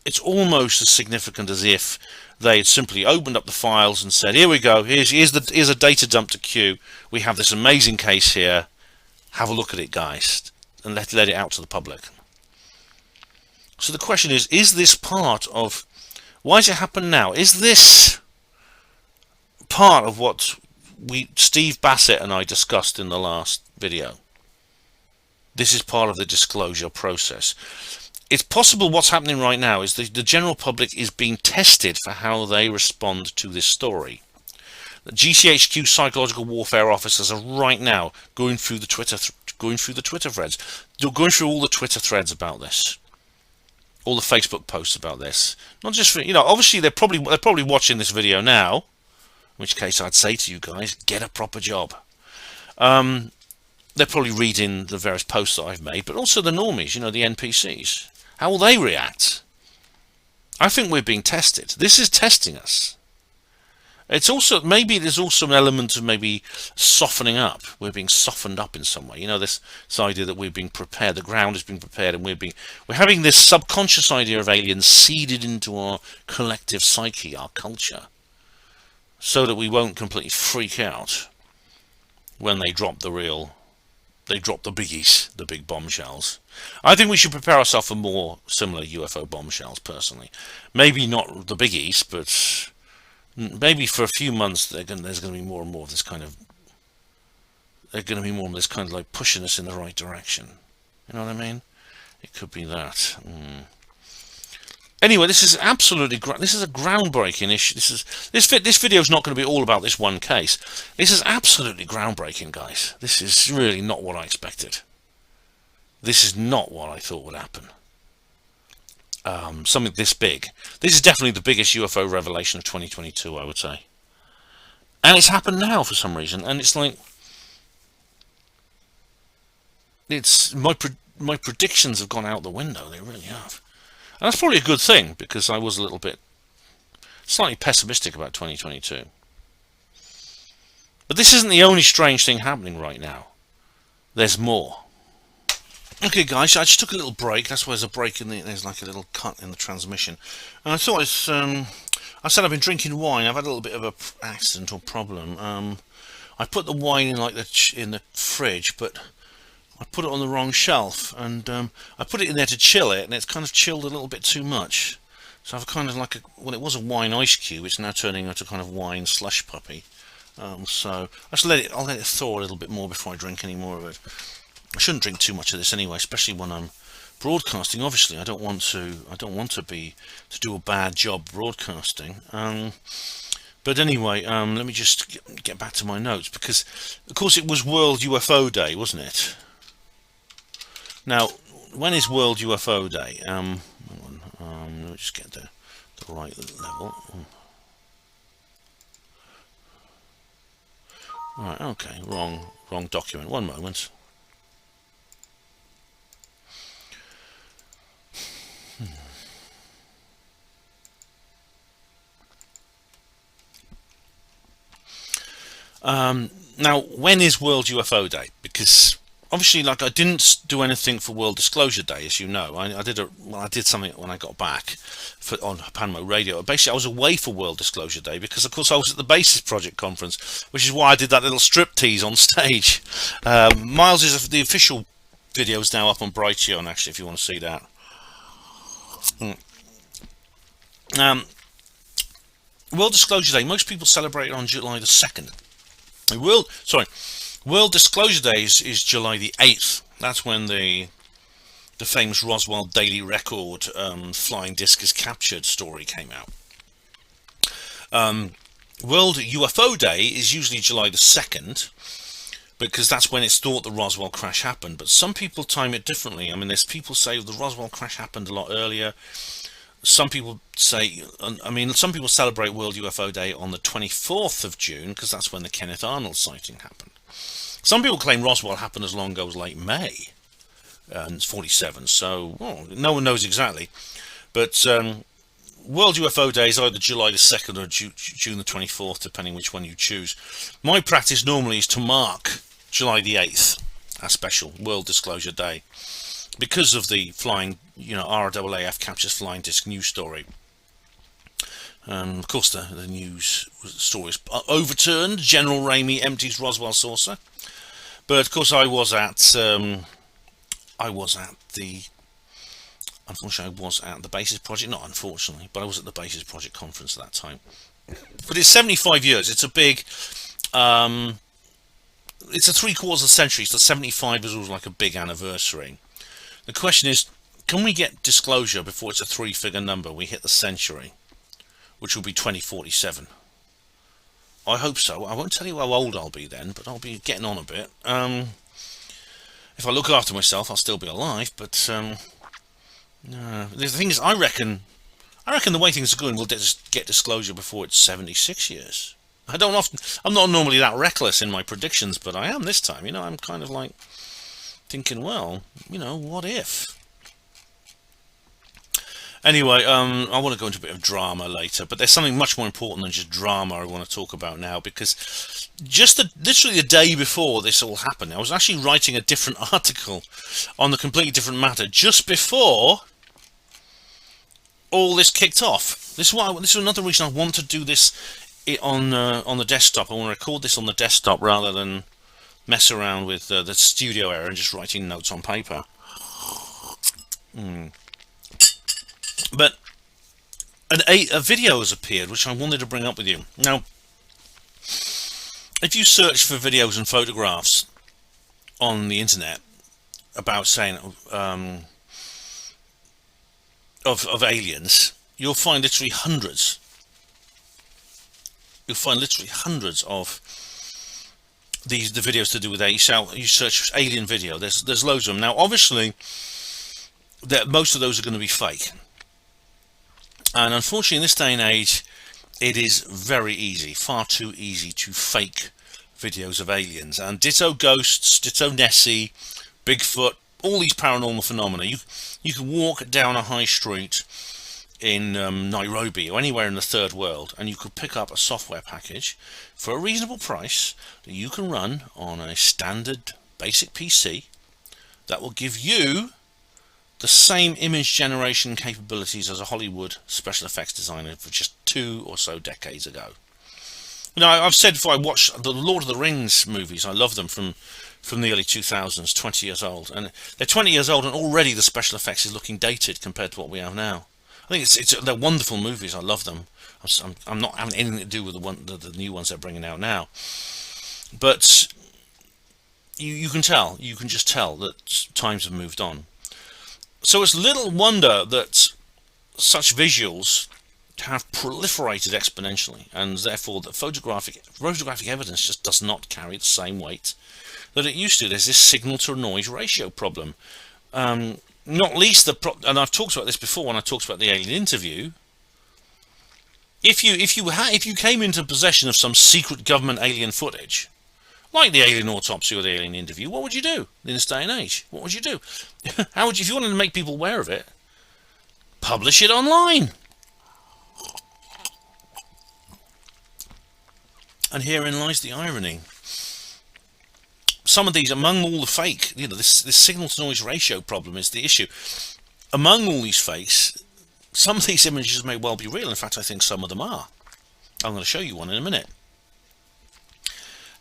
It's almost as significant as if they had simply opened up the files and said, here we go, here's a data dump to Q. We have this amazing case here. Have a look at it, guys, and let it out to the public. So the question is this part of, why does it happen now? Is this part of what Steve Bassett and I discussed in the last video? This is part of the disclosure process. It's possible what's happening right now is the general public is being tested for how they respond to this story. The GCHQ psychological warfare officers are right now going through the Twitter threads, going through all the Twitter threads about this, all the Facebook posts about this. Not just for, you know, obviously they're probably watching this video now, in which case I'd say to you guys, get a proper job. They're probably reading the various posts that I've made, but also the normies, you know, the NPCs. How will they react? I think we're being tested. This is testing us. It's also, maybe there's also an element of maybe softening up. We're being softened up in some way. You know, this idea that we're being prepared, the ground is being prepared, and we're having this subconscious idea of aliens seeded into our collective psyche, our culture, so that we won't completely freak out when they drop the biggies, the big bombshells. I think we should prepare ourselves for more similar UFO bombshells, personally. Maybe not the biggies, but maybe for a few months there's going to be more and more of this kind of, like pushing us in the right direction. You know what I mean? It could be that. Anyway, this is absolutely this is a groundbreaking issue. This video is not going to be all about this one case. This is absolutely groundbreaking, guys. This is really not what I expected. This is not what I thought would happen. Something this big. This is definitely the biggest UFO revelation of 2022, I would say. And it's happened now for some reason. And it's like, it's my predictions have gone out the window. They really have. And that's probably a good thing, because I was a little bit slightly pessimistic about 2022. But this isn't the only strange thing happening right now. There's more. Okay, guys, I just took a little break. That's why there's a break in there's like a little cut in the transmission. And I thought it's, I said I've been drinking wine. I've had a little bit of an accident or problem. I put the wine in like in the fridge, but I put it on the wrong shelf, and I put it in there to chill it, and it's kind of chilled a little bit too much. So I've kind of like well, it was a wine ice cube. It's now turning into kind of wine slush puppy. So I'll let it thaw a little bit more before I drink any more of it. I shouldn't drink too much of this anyway, especially when I'm broadcasting. Obviously, I don't want to do a bad job broadcasting. But anyway, let me just get back to my notes, because of course it was World UFO Day, wasn't it? Now, when is World UFO Day? Hang on, let me just get the right level. Right, okay, wrong document. One moment. Now, when is World UFO Day? Because obviously, like, I didn't do anything for World Disclosure Day, as you know. I did something when I got back on Panama Radio. Basically, I was away for World Disclosure Day because, of course, I was at the Basis Project conference, which is why I did that little striptease on stage. Miles is the official video is now up on Brightio, actually, if you want to see that. World Disclosure Day. Most people celebrate it on July the 2nd. World Disclosure Day is July the 8th. That's when the famous Roswell Daily Record flying disc is captured story came out. World UFO Day is usually July the 2nd, because that's when it's thought the Roswell crash happened. But some people time it differently. I mean, there's people say the Roswell crash happened a lot earlier. Some people say, some people celebrate World UFO Day on the 24th of June, because that's when the Kenneth Arnold sighting happened. Some people claim Roswell happened as long ago as late May, and it's 47, so no one knows exactly. But World UFO Day is either July the 2nd or June the 24th, depending which one you choose. My practice normally is to mark July the 8th, a special World Disclosure Day, because of the flying, RAAF captures flying disc news story. Of course, the news story is overturned. General Ramey empties Roswell saucer. But of course, I was at the Basis Project. Not unfortunately, but I was at the Basis Project conference at that time. But it's 75 years. It's a big. It's a 3/4 of a century. So 75 is always like a big anniversary. The question is, can we get disclosure before it's a 3-figure number? We hit the century, which will be 2047. I hope so. I won't tell you how old I'll be then, but I'll be getting on a bit. If I look after myself, I'll still be alive. But the thing is, I reckon the way things are going, we'll get disclosure before it's 76 years. I'm not normally that reckless in my predictions, but I am this time. I'm kind of like thinking, well, what if? Anyway, I want to go into a bit of drama later, but there's something much more important than just drama I want to talk about now, because literally the day before this all happened, I was actually writing a different article on a completely different matter just before all this kicked off. This is another reason I want to do this on the desktop. I want to record this on the desktop rather than mess around with the studio area and just writing notes on paper. But a video has appeared which I wanted to bring up with you. Now, if you search for videos and photographs on the internet about saying of aliens, you'll find literally hundreds. You'll find literally hundreds of the videos to do with that. You search alien video. There's loads of them. Now, obviously, most of those are going to be fake. And unfortunately, in this day and age, it is very easy, far too easy, to fake videos of aliens. And ditto ghosts, ditto Nessie, Bigfoot, all these paranormal phenomena. You can walk down a high street in Nairobi or anywhere in the third world, and you could pick up a software package for a reasonable price that you can run on a standard basic PC that will give you the same image generation capabilities as a Hollywood special effects designer for just 2 or so decades ago. I've said before, I watched the Lord of the Rings movies. I love them from the early 2000s, 20 years old. And they're 20 years old, and already the special effects is looking dated compared to what we have now. I think they're wonderful movies. I love them. I'm not having anything to do with the new ones they're bringing out now. But you can just tell that times have moved on. So it's little wonder that such visuals have proliferated exponentially, and therefore the photographic evidence just does not carry the same weight that it used to. There's this signal to noise ratio problem. Not least and I've talked about this before when I talked about the alien interview. If you came into possession of some secret government alien footage, like the alien autopsy or the alien interview, what would you do in this day and age? What would you do? If you wanted to make people aware of it, publish it online. And herein lies the irony. some of these, among all the fake, this signal to noise ratio problem is the issue. Among all these fakes, some of these images may well be real. In fact, I think some of them are. I'm going to show you one in a minute.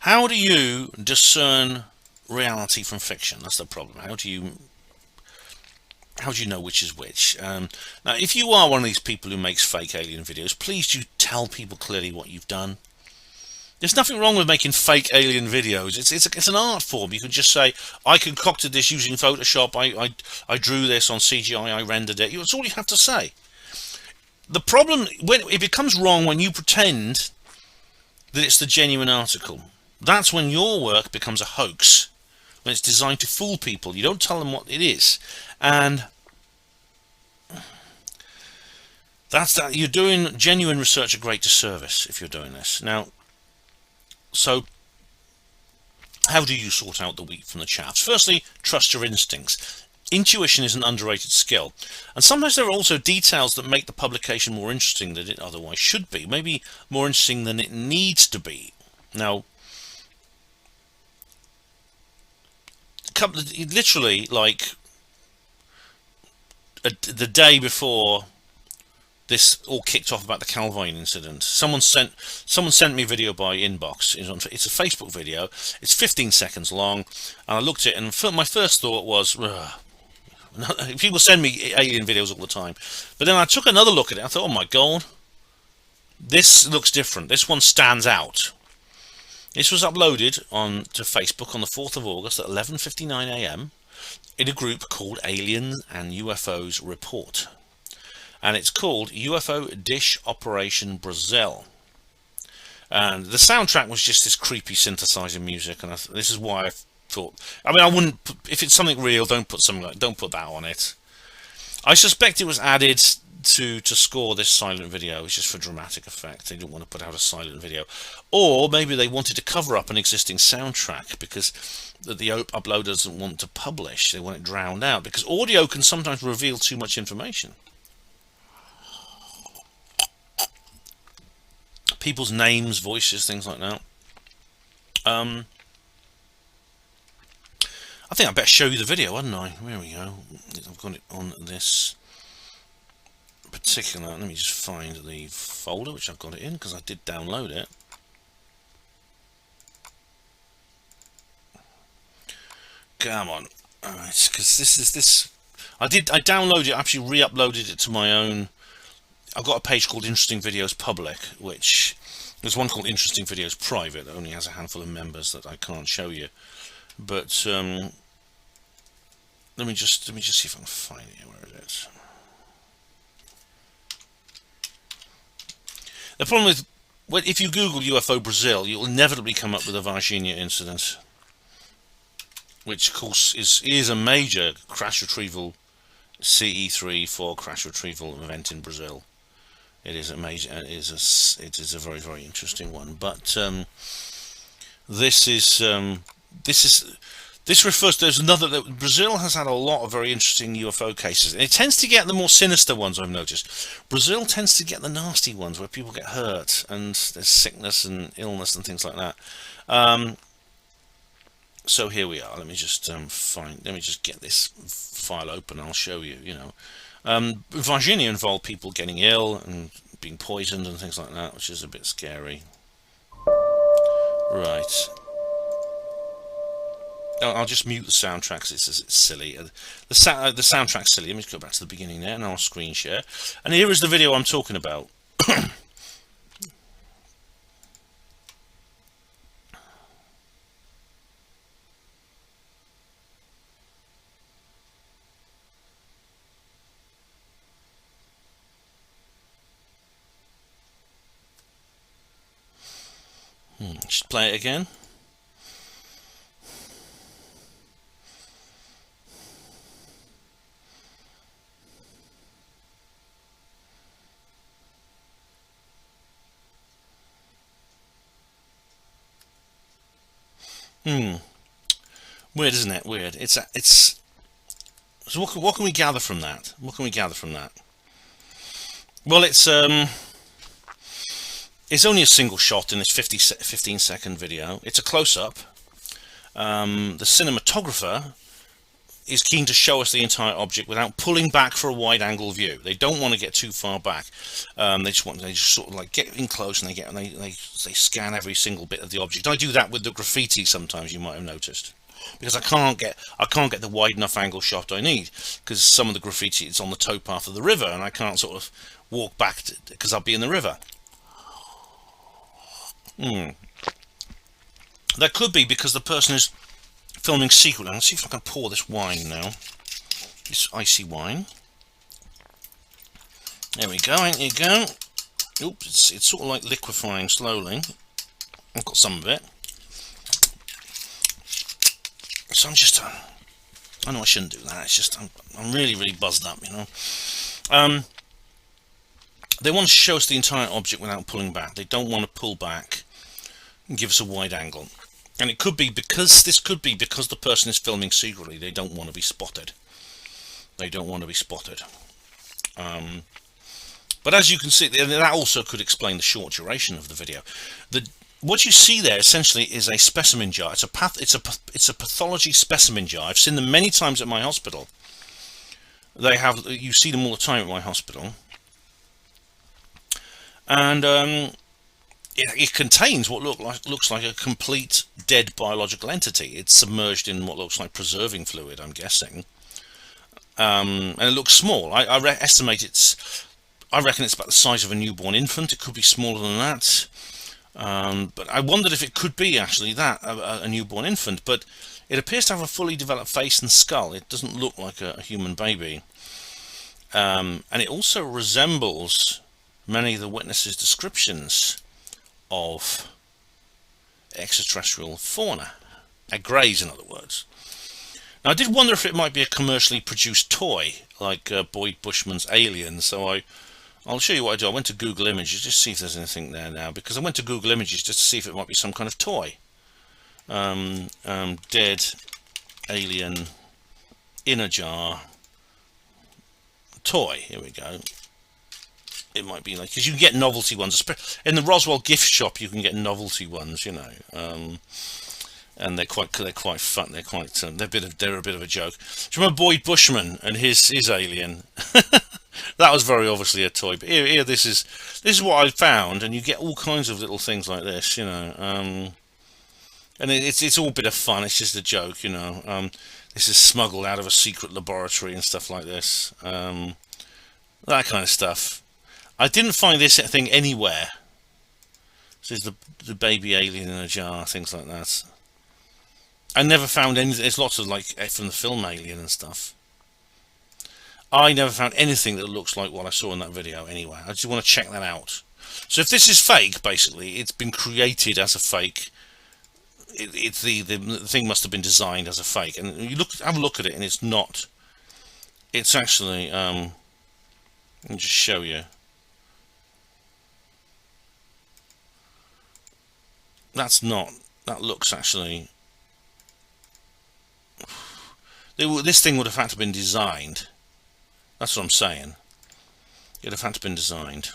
How do you discern reality from fiction? That's the problem. How do you know which is which? Now, if you are one of these people who makes fake alien videos, please do tell people clearly what you've done. There's nothing wrong with making fake alien videos. It's an art form. You can just say, I concocted this using Photoshop, I drew this on CGI, I rendered it. That's all you have to say. The problem, when it becomes wrong, when you pretend that it's the genuine article. That's when your work becomes a hoax. When it's designed to fool people. You don't tell them what it is. And you're doing genuine research a great disservice if you're doing this. Now, so how do you sort out the wheat from the chaff? Firstly, trust your instincts. Intuition is an underrated skill, and sometimes there are also details that make the publication more interesting than it otherwise should be, maybe more interesting than it needs to be. Now, literally, like the day before this all kicked off about the Calvine incident, someone sent me a video by inbox. It's a Facebook video. It's 15 seconds long, and I looked at it, and my first thought was, ugh. People send me alien videos all the time, but then I took another look at it. I thought, oh my god, this looks different. This one stands out. This was uploaded to Facebook on the 4th of August at 11:59 AM in a group called Aliens and UFOs Report, and it's called UFO Dish Operation Brazil. And the soundtrack was just this creepy synthesizer music, and this is why I thought, I mean, I wouldn't, if it's something real, don't put that on it. I suspect it was added to score this silent video. It's just for dramatic effect. They didn't want to put out a silent video, or maybe they wanted to cover up an existing soundtrack because the uploader doesn't want to publish. They want it drowned out because audio can sometimes reveal too much information. People's names, voices, things like that. I think I better show you the video, hadn't I? There we go. I've got it on this particular. Let me just find the folder which I've got it in, because I did download it. Come on. Alright, because this. I downloaded it, actually re-uploaded it to my own. I've got a page called Interesting Videos Public, which there's one called Interesting Videos Private that only has a handful of members that I can't show you. But let me just see if I can find it. Where it is. The problem with if you Google UFO Brazil, you'll inevitably come up with a Varginha incident, which of course is a major crash retrieval CE3 crash retrieval event in Brazil. It is a major. It is a very, very interesting one. But this refers to, there's another, that Brazil has had a lot of very interesting UFO cases, and it tends to get the more sinister ones. I've noticed Brazil tends to get the nasty ones where people get hurt and there's sickness and illness and things like that. So here we are. Let me just get this file open. I'll show you. Varginha involved people getting ill and being poisoned and things like that, which is a bit scary. Right. I'll just mute the soundtrack because it's silly. The soundtrack's silly. Let me just go back to the beginning there, and I'll screen share. And here is the video I'm talking about. Just play it again. Weird, isn't it? Weird. It's. So what can we gather from that? What can we gather from that? Well, it's only a single shot in this 15-second video. It's a close-up. the cinematographer is keen to show us the entire object without pulling back for a wide-angle view. They don't want to get too far back. They just sort of like get in close, and they scan every single bit of the object. I do that with the graffiti sometimes. You might have noticed, because I can't get the wide enough angle shot I need, because some of the graffiti is on the towpath of the river, and I can't sort of walk back because I'll be in the river. That could be because the person is filming secretly. Let's see if I can pour this wine now. This icy wine. There we go. In you go. Oops, it's sort of like liquefying slowly. I've got some of it. So I'm just, I know I shouldn't do that. It's just I'm really buzzed up, you know. They want to show us the entire object without pulling back. They don't want to pull back and give us a wide angle. And it could be because the person is filming secretly. They don't want to be spotted. They don't want to be spotted. But as you can see, that also could explain the short duration of the video. What you see there essentially is a specimen jar. It's a pathology specimen jar. I've seen them many times at my hospital. You see them all the time at my hospital, and it contains what looks like a complete dead biological entity. It's submerged in what looks like preserving fluid, I'm guessing, and it looks small. I reckon it's about the size of a newborn infant. It could be smaller than that. But I wondered if it could be actually a newborn infant, but it appears to have a fully developed face and skull. It doesn't look like a human baby, and it also resembles many of the witnesses' descriptions of extraterrestrial fauna, greys in other words. Now I did wonder if it might be a commercially produced toy like Boyd Bushman's Alien, so I'll show you what I do. I went to Google Images just to see if there's anything there now, because I went to Google Images just to see if it might be some kind of toy. Dead alien in a jar toy. Here we go. It might be like, because you can get novelty ones in the Roswell gift shop. You can get novelty ones, you know, and they're quite fun. They're a bit of a joke. Do you remember Boyd Bushman and his Alien? That was very obviously a toy. But here, this is what I found, and you get all kinds of little things like this, you know. And it's all a bit of fun. It's just a joke, you know. This is smuggled out of a secret laboratory and stuff like this. That kind of stuff. I didn't find this thing anywhere. This is the baby alien in a jar, things like that. I never found any. There's lots of like from the film Alien and stuff. I never found anything that looks like what I saw in that video anyway. I just want to check that out. So if this is fake, basically, it's been created as a fake. The thing must have been designed as a fake, and you have a look at it, and it's not. It's actually. Let me just show you. That's not. That looks actually. This thing would have had to have been designed. That's what I'm saying. It'd have had to have been designed.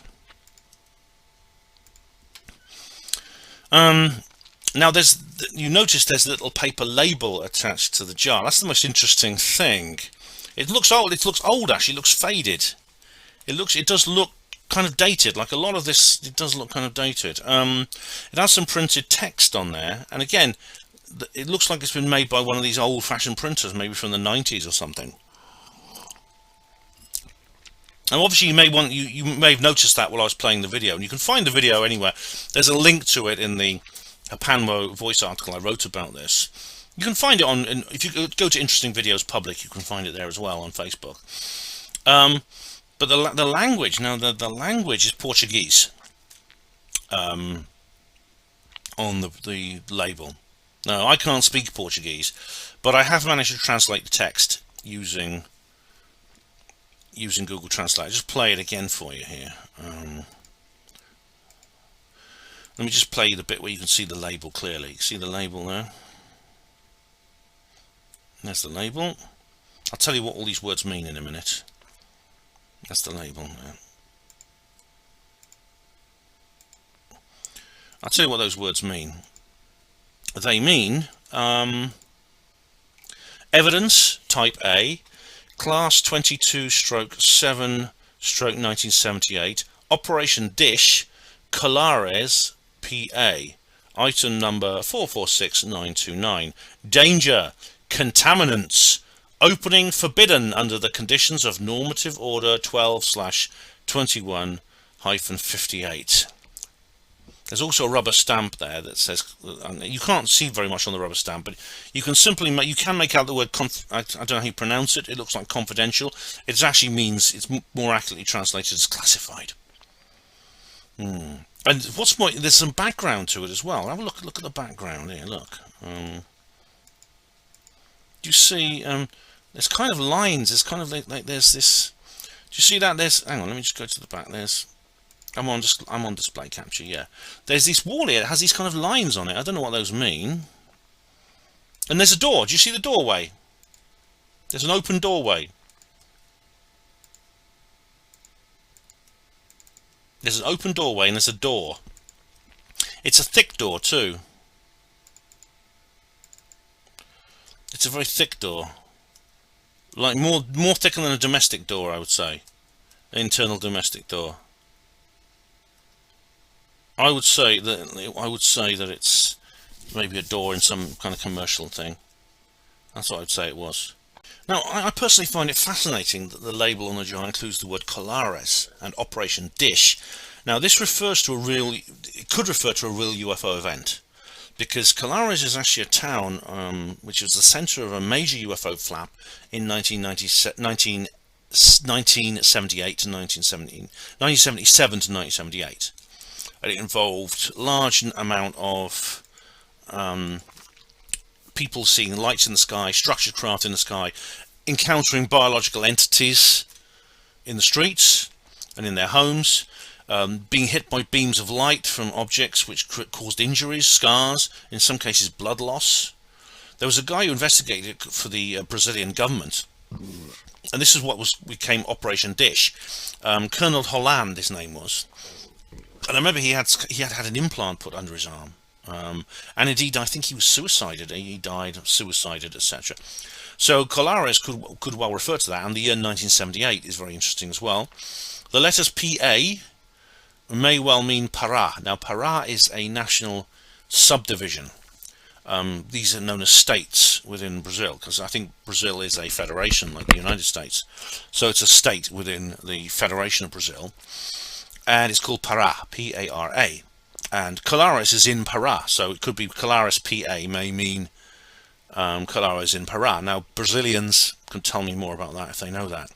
Now you notice there's a little paper label attached to the jar. That's the most interesting thing. It looks old. It looks old actually. It looks faded. It does look kind of dated. Like a lot of this, it does look kind of dated. It has some printed text on there, and again, it looks like it's been made by one of these old-fashioned printers, maybe from the 90s or something. And obviously you may have noticed that while I was playing the video, and you can find the video anywhere. There's a link to it in the Panwo voice article I wrote about this. You can find it on, if you go to Interesting Videos Public, you can find it there as well on Facebook. But the language, now the language is Portuguese on the label. Now I can't speak Portuguese, but I have managed to translate the text using Google Translate. I'll just play it again for you here. Let me just play the bit where you can see the label clearly. See the label there? There's the label. I'll tell you what all these words mean in a minute. That's the label there. I'll tell you what those words mean. They mean Evidence, Type A, Class 22/7/1978, Operation Dish, Colares, PA, item number 446929. Danger, contaminants, opening forbidden under the conditions of Normative Order 12/21-58. There's also a rubber stamp there that says, you can't see very much on the rubber stamp, but you can make out the word, I don't know how you pronounce it, it looks like confidential. It actually means, it's more accurately translated as classified. And what's more, there's some background to it as well. Have a look at the background here, look. Do you see, there's kind of lines, there's kind of like there's this, do you see that? Hang on, let me just go to the back. I'm on display capture, yeah. There's this wall here that has these kind of lines on it. I don't know what those mean. And there's a door. Do you see the doorway? There's an open doorway. There's an open doorway and there's a door. It's a thick door too. It's a very thick door. Like more thicker than a domestic door, I would say. An internal domestic door. I would say that it's maybe a door in some kind of commercial thing. That's what I'd say it was. Now, I personally find it fascinating that the label on the jar includes the word Colares and Operation Dish. Now, this refers to it could refer to a real UFO event, because Colares is actually a town which was the center of a major UFO flap in 1977 to 1977 to 1978. And it involved a large amount of people seeing lights in the sky, structured craft in the sky, encountering biological entities in the streets and in their homes, being hit by beams of light from objects which caused injuries, scars, in some cases blood loss. There was a guy who investigated for the Brazilian government, and this is what became Operation Dish. Colonel Holland, his name was. And I remember he had an implant put under his arm, and indeed I think he was suicided. He died, suicided, etc. So Colares could well refer to that, and the year 1978 is very interesting as well. The letters PA may well mean Pará. Now Pará is a national subdivision. These are known as states within Brazil, because I think Brazil is a federation like the United States. So it's a state within the Federation of Brazil. And it's called Pará, P-A-R-A. And Colares is in Pará, so it could be Colares PA may mean Colares in Pará. Now, Brazilians can tell me more about that if they know that.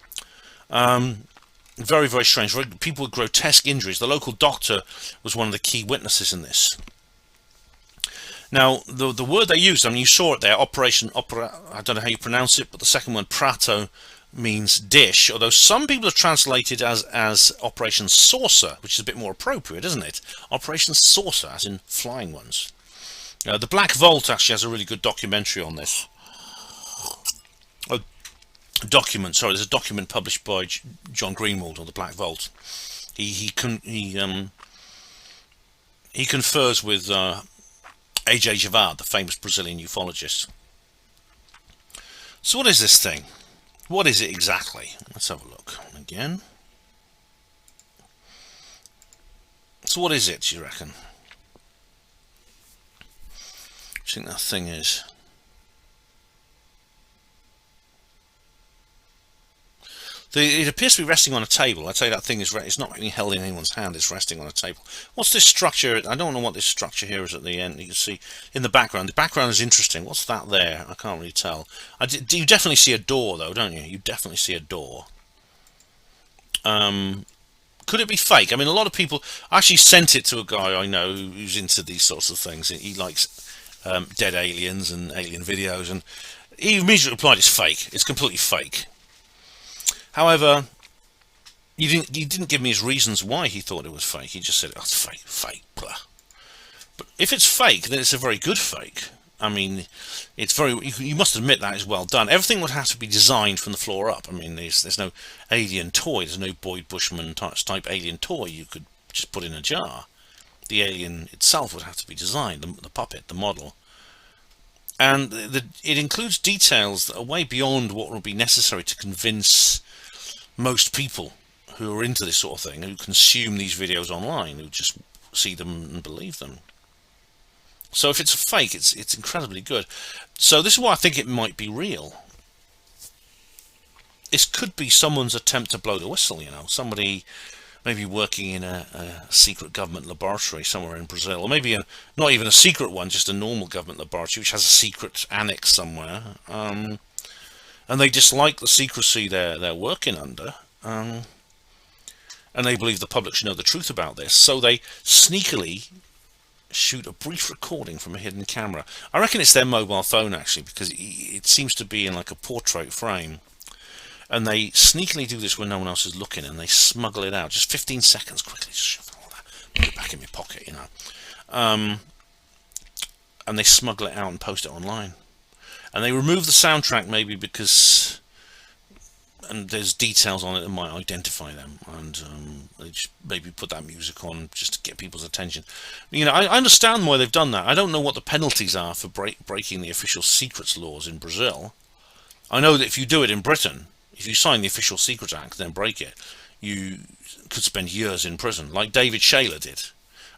Very, very strange. People with grotesque injuries. The local doctor was one of the key witnesses in this. Now, the word they used, I mean, you saw it there, I don't know how you pronounce it, but the second one, prato, means dish, although some people have translated as Operation Saucer, which is a bit more appropriate, isn't it? Operation Saucer, as in flying ones. The Black Vault actually has a really good documentary on this. There's a document published by John Greenwald on the Black Vault. He confers with A.J. Javard, the famous Brazilian ufologist. So what is this thing? What is it exactly? Let's have a look again. So what is it, do you reckon? What do you think that thing is? It appears to be resting on a table. I'd say that thing is it's not really held in anyone's hand, it's resting on a table. What's this structure? I don't know what this structure here is at the end. You can see in the background. The background is interesting. What's that there? I can't really tell. You definitely see a door though, don't you? You definitely see a door. Could it be fake? I mean, a lot of people... I actually sent it to a guy I know who's into these sorts of things. He likes dead aliens and alien videos, and he immediately replied, it's fake. It's completely fake. However, he didn't give me his reasons why he thought it was fake. He just said, oh, it's fake, blah. But if it's fake, then it's a very good fake. I mean, it's very... You must admit that is well done. Everything would have to be designed from the floor up. I mean, there's no alien toy. There's no Boyd Bushman type alien toy you could just put in a jar. The alien itself would have to be designed, the puppet, the model. And it includes details that are way beyond what would be necessary to convince most people who are into this sort of thing, who consume these videos online, who just see them and believe them. So if it's a fake, it's incredibly good. So this is why I think it might be real. This could be someone's attempt to blow the whistle, you know, somebody maybe working in a secret government laboratory somewhere in Brazil, or maybe not even a secret one, just a normal government laboratory which has a secret annex somewhere, and they dislike the secrecy they're working under, and they believe the public should know the truth about this, so they sneakily shoot a brief recording from a hidden camera. I reckon it's their mobile phone actually, because it seems to be in like a portrait frame. And they sneakily do this when no one else is looking, and they smuggle it out. Just 15 seconds, quickly, just shove all that, put it back in my pocket, you know. And they smuggle it out and post it online. And they remove the soundtrack maybe because, and there's details on it that might identify them, and they just maybe put that music on just to get people's attention. You know, I understand why they've done that. I don't know what the penalties are for breaking the official secrets laws in Brazil. I know that if you do it in Britain, if you sign the Official Secrets Act, then break it, you could spend years in prison, like David Shayler did,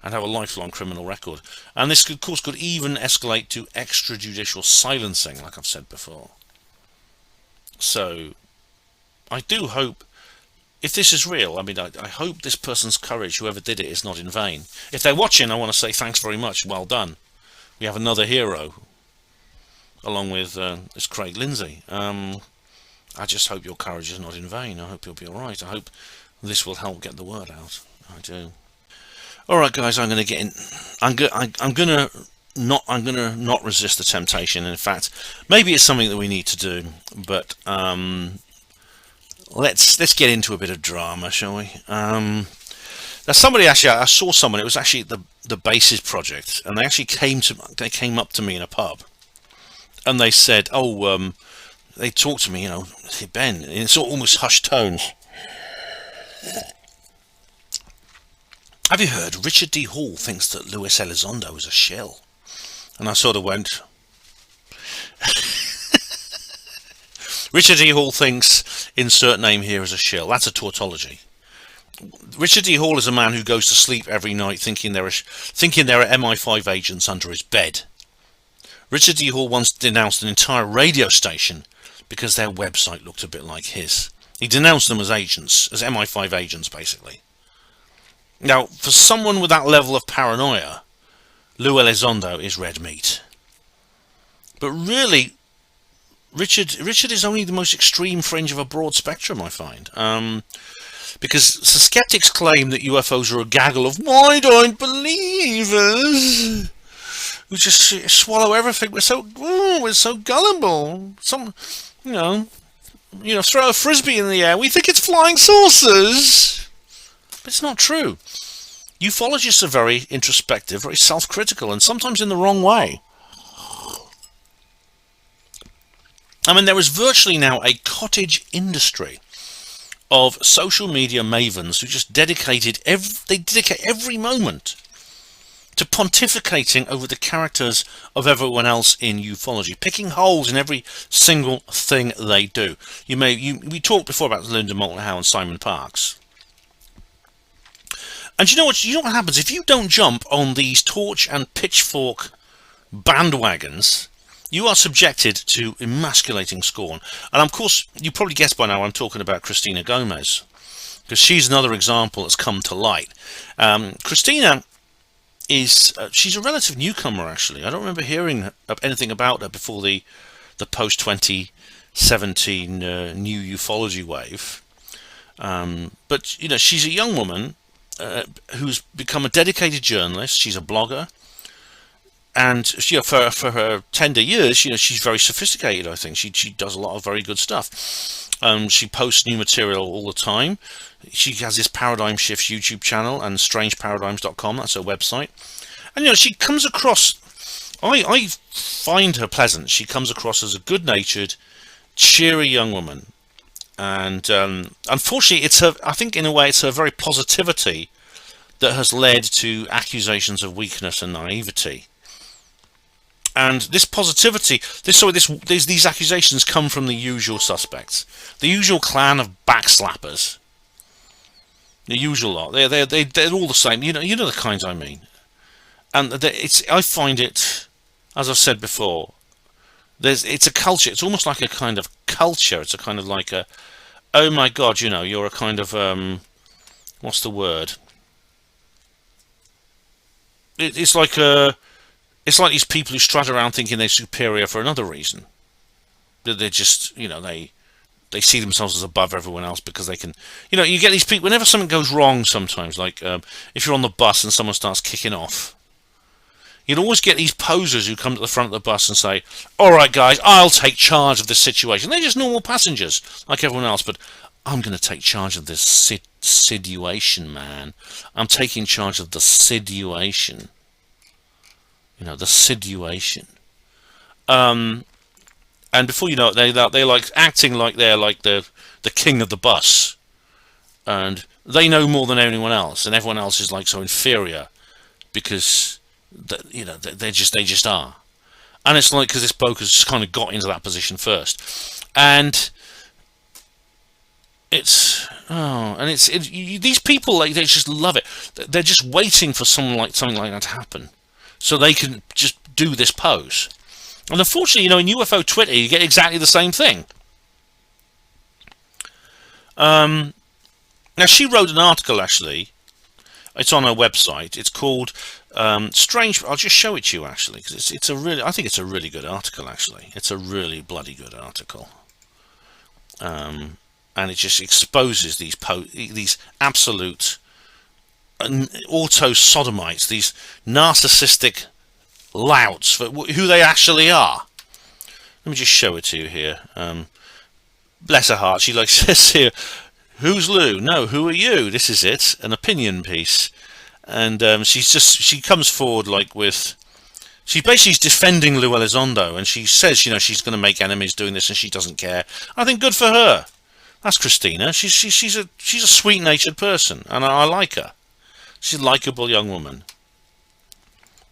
and have a lifelong criminal record. And this, of course, could even escalate to extrajudicial silencing, like I've said before. So, I do hope, if this is real, I mean, I hope this person's courage, whoever did it, is not in vain. If they're watching, I want to say thanks very much, well done. We have another hero, along with this Craig Lindsay. I just hope your courage is not in vain. I hope you'll be alright. I hope this will help get the word out. I do. Alright guys, I'm going to get in. I'm going to not resist the temptation. In fact, maybe it's something that we need to do, but let's get into a bit of drama, shall we? Now somebody actually, I saw someone, it was actually the Bases Project, and they actually came up to me in a pub, and they said, oh, they talked to me, you know, hey Ben, in sort of almost hushed tones. Have you heard Richard D. Hall thinks that Luis Elizondo is a shill? And I sort of went, Richard D. Hall thinks insert name here is a shill. That's a tautology. Richard D. Hall is a man who goes to sleep every night thinking there are MI5 agents under his bed. Richard D. Hall once denounced an entire radio station because their website looked a bit like his. He denounced them as agents, as MI5 agents, basically. Now, for someone with that level of paranoia, Lou Elizondo is red meat. But really, Richard is only the most extreme fringe of a broad spectrum, I find. Because the skeptics claim that UFOs are a gaggle of wide-eyed believers who just swallow everything. We're so gullible. You know, throw a frisbee in the air. We think it's flying saucers. But it's not true. Ufologists are very introspective, very self-critical, and sometimes in the wrong way. I mean, there is virtually now a cottage industry of social media mavens who just dedicate every moment to pontificating over the characters of everyone else in ufology, picking holes in every single thing they do. We talked before about Linda Moulton Howe and Simon Parkes. And you know what happens if you don't jump on these torch and pitchfork bandwagons? You are subjected to emasculating scorn. And of course, you probably guessed by now I'm talking about Christina Gomez, because she's another example that's come to light. Christina she's a relative newcomer, actually. I don't remember hearing anything about her before the post-2017 new ufology wave. But she's a young woman who's become a dedicated journalist. She's a blogger, and for her tender years, she's very sophisticated. I think she does a lot of very good stuff. She posts new material all the time. She has this Paradigm Shifts YouTube channel and strangeparadigms.com. That's her website. And she comes across, I find her pleasant. She comes across as a good-natured, cheery young woman. And unfortunately, I think in a way it's her very positivity that has led to accusations of weakness and naivety. And this positivity, these accusations come from the usual suspects, the usual clan of backslappers, the usual lot. They're all the same. You know the kinds I mean. And I find it, as I've said before, it's a culture. It's almost like a kind of culture. It's a kind of like a, oh my God, you're a kind of what's the word? It's like these people who strut around thinking they're superior for another reason. They're just, they see themselves as above everyone else because they can, you get these people, whenever something goes wrong sometimes, like if you're on the bus and someone starts kicking off, you'd always get these posers who come to the front of the bus and say, all right guys, I'll take charge of this situation. They're just normal passengers like everyone else, but I'm going to take charge of this situation, man. I'm taking charge of the situation. The situation. And before you know it, they're like acting like they're like the king of the bus, and they know more than anyone else, and everyone else is like so inferior because they just are. And it's like because this bloke has just kind of got into that position first, and these people, like, they just love it. They're just waiting for something like that to happen, so they can just do this pose. And unfortunately, in UFO Twitter, you get exactly the same thing. Now, she wrote an article, actually. It's on her website. It's called Strange. I'll just show it to you, actually, because I think it's a really good article, actually. It's a really bloody good article. And it just exposes these absolute auto-sodomites, these narcissistic louts for who they actually are. Let me just show it to you here. Bless her heart, she says here, who's Lou? No, who are you? This is it, an opinion piece. And she comes forward she's basically defending Lou Elizondo, and she says she's going to make enemies doing this, and she doesn't care. I think good for her. That's Christina. She's a sweet-natured person, and I like her. She's a likable young woman.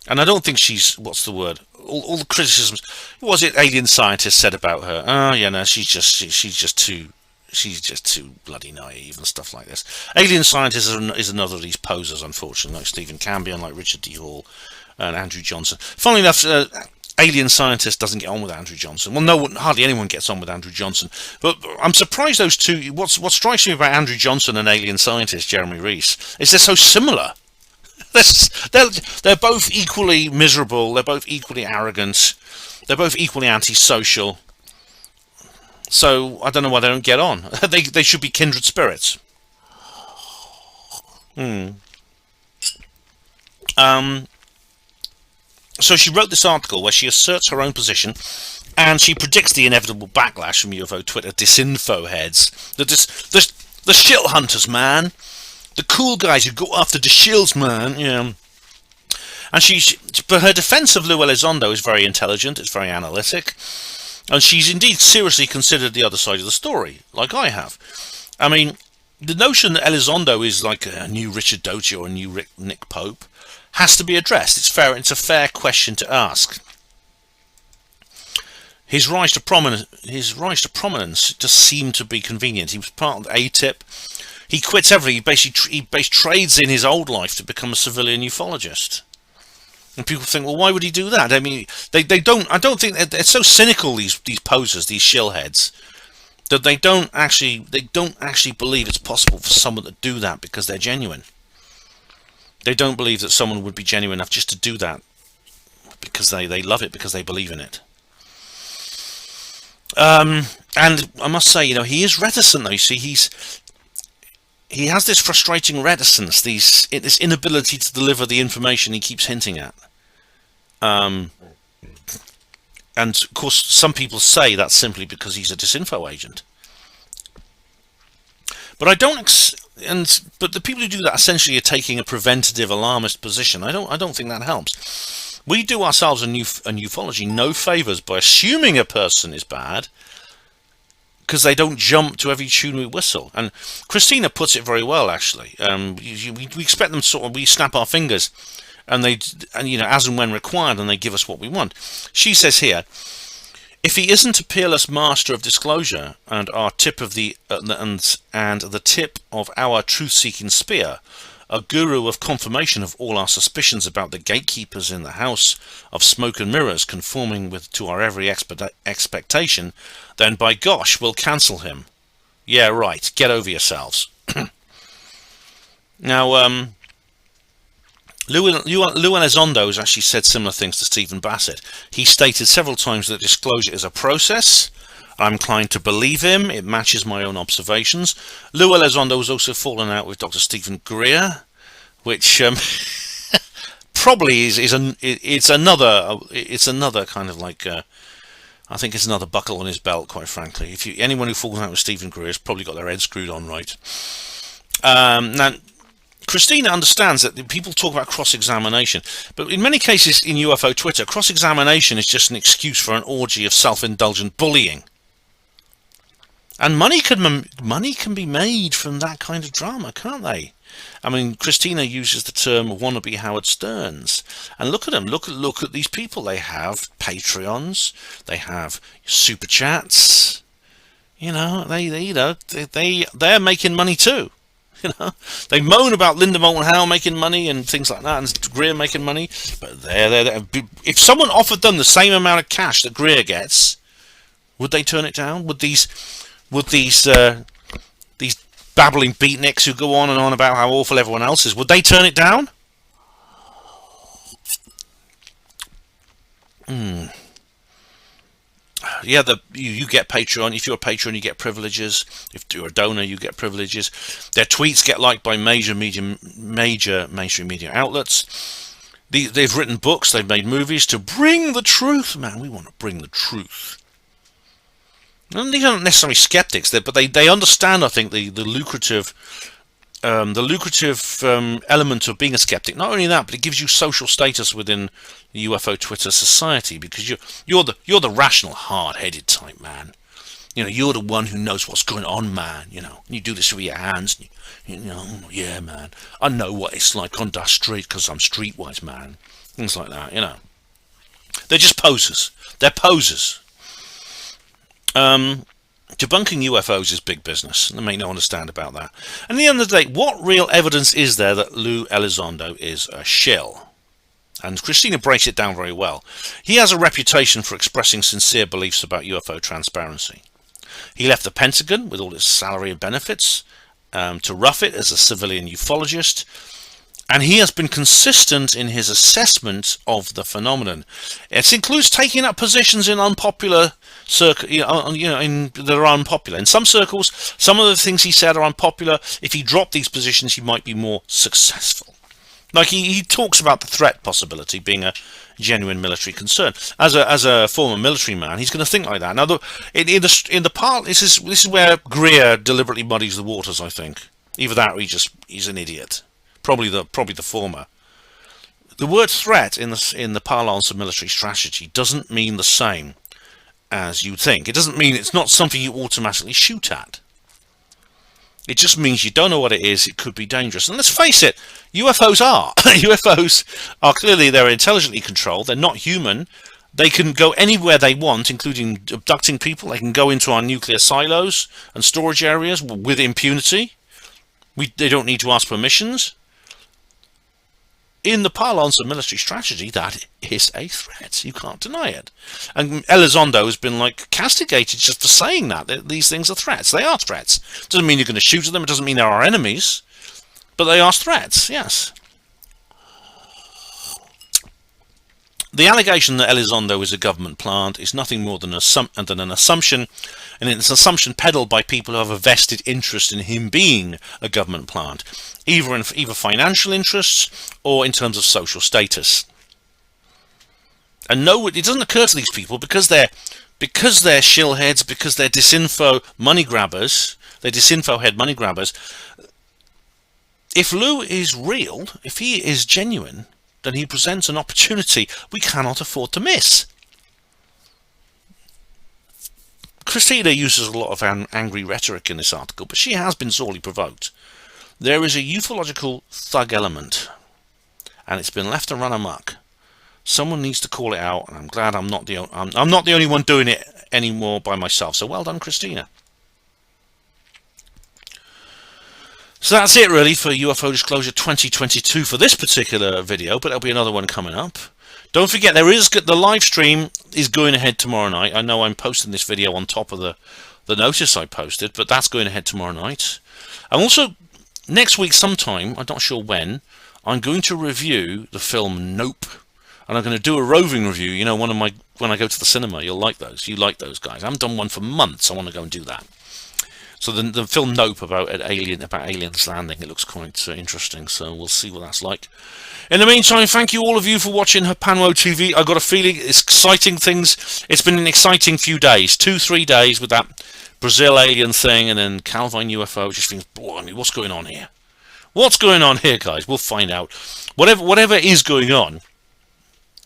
And I don't think she's, what's the word? All the criticisms. What was it alien scientists said about her? Oh, yeah, no, she's just too bloody naive and stuff like this. Alien scientists is another of these posers, unfortunately, like Stephen Cambion, like Richard D. Hall, and Andrew Johnson. Funnily enough, alien scientist doesn't get on with Andrew Johnson. Well, no, hardly anyone gets on with Andrew Johnson. But I'm surprised those two. What strikes me about Andrew Johnson and alien scientist Jeremy Reese is they're so similar. They're both equally miserable. They're both equally arrogant. They're both equally antisocial. So I don't know why they don't get on. They should be kindred spirits. So she wrote this article where she asserts her own position, and she predicts the inevitable backlash from UFO Twitter disinfo heads. The shill hunters, man. The cool guys who go after the shills, man. Yeah. And but her defense of Lou Elizondo is very intelligent. It's very analytic. And she's indeed seriously considered the other side of the story, like I have. I mean, the notion that Elizondo is like a new Richard Doty or a new Nick Pope has to be addressed. It's a fair question to ask. His rise to prominence just seemed to be convenient. He was part of the ATIP. He quits everything. He basically trades in his old life to become a civilian ufologist. And people think, well, why would he do that? I mean, they don't. I don't think they're so cynical. These posers, these shillheads, that they don't actually believe it's possible for someone to do that because they're genuine. They don't believe that someone would be genuine enough just to do that because they love it, because they believe in it. And I must say, he is reticent, though. You see, he has this frustrating reticence, this inability to deliver the information he keeps hinting at. And of course, some people say that's simply because he's a disinfo agent. But I don't. But the people who do that essentially are taking a preventative, alarmist position. I don't think that helps. We do ourselves and ufology no favors by assuming a person is bad, because they don't jump to every tune we whistle. And Christina puts it very well, actually. We expect them we snap our fingers and as and when required, and they give us what we want. She says here, if he isn't a peerless master of disclosure and our tip of the and the tip of our truth-seeking spear, a guru of confirmation of all our suspicions about the gatekeepers in the house of smoke and mirrors conforming to our every expectation, then by gosh, we'll cancel him. Yeah, right. Get over yourselves. Now, Lou Elizondo has actually said similar things to Stephen Bassett. He stated several times that disclosure is a process. I'm inclined to believe him. It matches my own observations. Lou Elizondo has also fallen out with Dr. Stephen Greer, which probably it's another kind of like I think it's another buckle on his belt, quite frankly. Anyone who falls out with Stephen Greer has probably got their head screwed on right. Now, Christina understands that people talk about cross-examination, but in many cases in UFO Twitter, cross-examination is just an excuse for an orgy of self-indulgent bullying. And money can be made from that kind of drama, can't they? I mean, Christina uses the term wannabe Howard Sterns, and look at them. Look at these people. They have Patreons, they have super chats. They're making money too. They moan about Linda Moulton Howe making money and things like that, and Greer making money. But they're if someone offered them the same amount of cash that Greer gets, would they turn it down? Would these babbling beatniks who go on and on about how awful everyone else is, would they turn it down? Yeah, you get Patreon. If you're a patron, you get privileges. If you're a donor, you get privileges. Their tweets get liked by major mainstream media outlets. They've written books. They've made movies to bring the truth. Man, we want to bring the truth. And these aren't necessarily skeptics, but they understand, I think, the lucrative element of being a skeptic. Not only that, but it gives you social status within the UFO Twitter society, because you're the rational, hard-headed type, man. You're the one who knows what's going on, man. You do this with your hands. Yeah, man. I know what it's like on that street because I'm streetwise, man. Things like that. They're just posers. They're posers. Debunking UFOs is big business, and they make no understand about that. And at the end of the day, what real evidence is there that Lou Elizondo is a shill? And Christina breaks it down very well. He has a reputation for expressing sincere beliefs about UFO transparency. He left the Pentagon with all its salary and benefits to rough it as a civilian ufologist, and he has been consistent in his assessment of the phenomenon. It includes taking up positions in unpopular circles, that are unpopular. In some circles, some of the things he said are unpopular. If he dropped these positions, he might be more successful. Like he talks about the threat possibility being a genuine military concern. As a former military man, he's going to think like that. Now, this is where Greer deliberately muddies the waters. I think either that or he's an idiot. Probably the former. The word threat in the parlance of military strategy doesn't mean the same as you'd think. It doesn't mean it's not something you automatically shoot at. It just means you don't know what it is. It could be dangerous. And let's face it, UFOs are. UFOs are clearly, they're intelligently controlled. They're not human. They can go anywhere they want, including abducting people. They can go into our nuclear silos and storage areas with impunity. They don't need to ask permissions. In the parlance of military strategy, that is a threat. You can't deny it. And Elizondo has been castigated just for saying that these things are threats. They are threats. It doesn't mean you're going to shoot at them. It doesn't mean they're our enemies. But they are threats, yes. The allegation that Elizondo is a government plant is nothing more than an assumption, and it's an assumption peddled by people who have a vested interest in him being a government plant, either financial interests or in terms of social status. And no, it doesn't occur to these people because they're shillheads, because they're disinfo money grabbers, they're disinfo head money grabbers. If Lou is real, if he is genuine, then he presents an opportunity we cannot afford to miss. Christina uses a lot of angry rhetoric in this article, but she has been sorely provoked. There is a ufological thug element, and it's been left to run amok. Someone needs to call it out, and I'm glad I'm not the only one doing it anymore by myself. So well done, Christina. So that's it really for UFO Disclosure 2022 for this particular video, but there'll be another one coming up. Don't forget, the live stream is going ahead tomorrow night. I know I'm posting this video on top of the notice I posted, but that's going ahead tomorrow night. And also, next week sometime, I'm not sure when, I'm going to review the film Nope. And I'm going to do a roving review. You know, when I go to the cinema, you'll like those. You like those guys. I haven't done one for months. I want to go and do that. So the film Nope about aliens landing, it looks quite interesting. So we'll see what that's like. In the meantime, thank you all of you for watching Hapanwo TV. I got a feeling it's exciting things. It's been an exciting few days, 2-3 days with that Brazil alien thing, and then Calvine UFO. Just thinking, blimey, what's going on here? What's going on here, guys? We'll find out. Whatever is going on,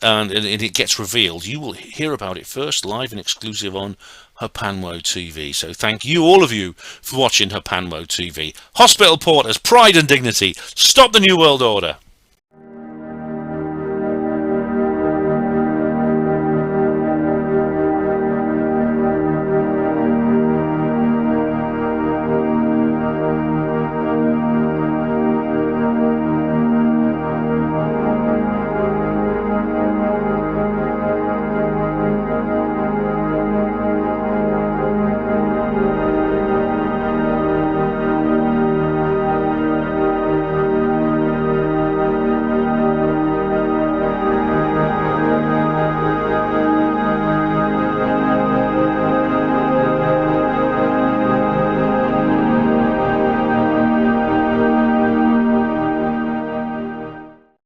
and it gets revealed, you will hear about it first, live and exclusive on Hapanwo TV. So thank you, all of you, for watching Hapanwo TV. Hospital Porters, pride and dignity. Stop the New World Order.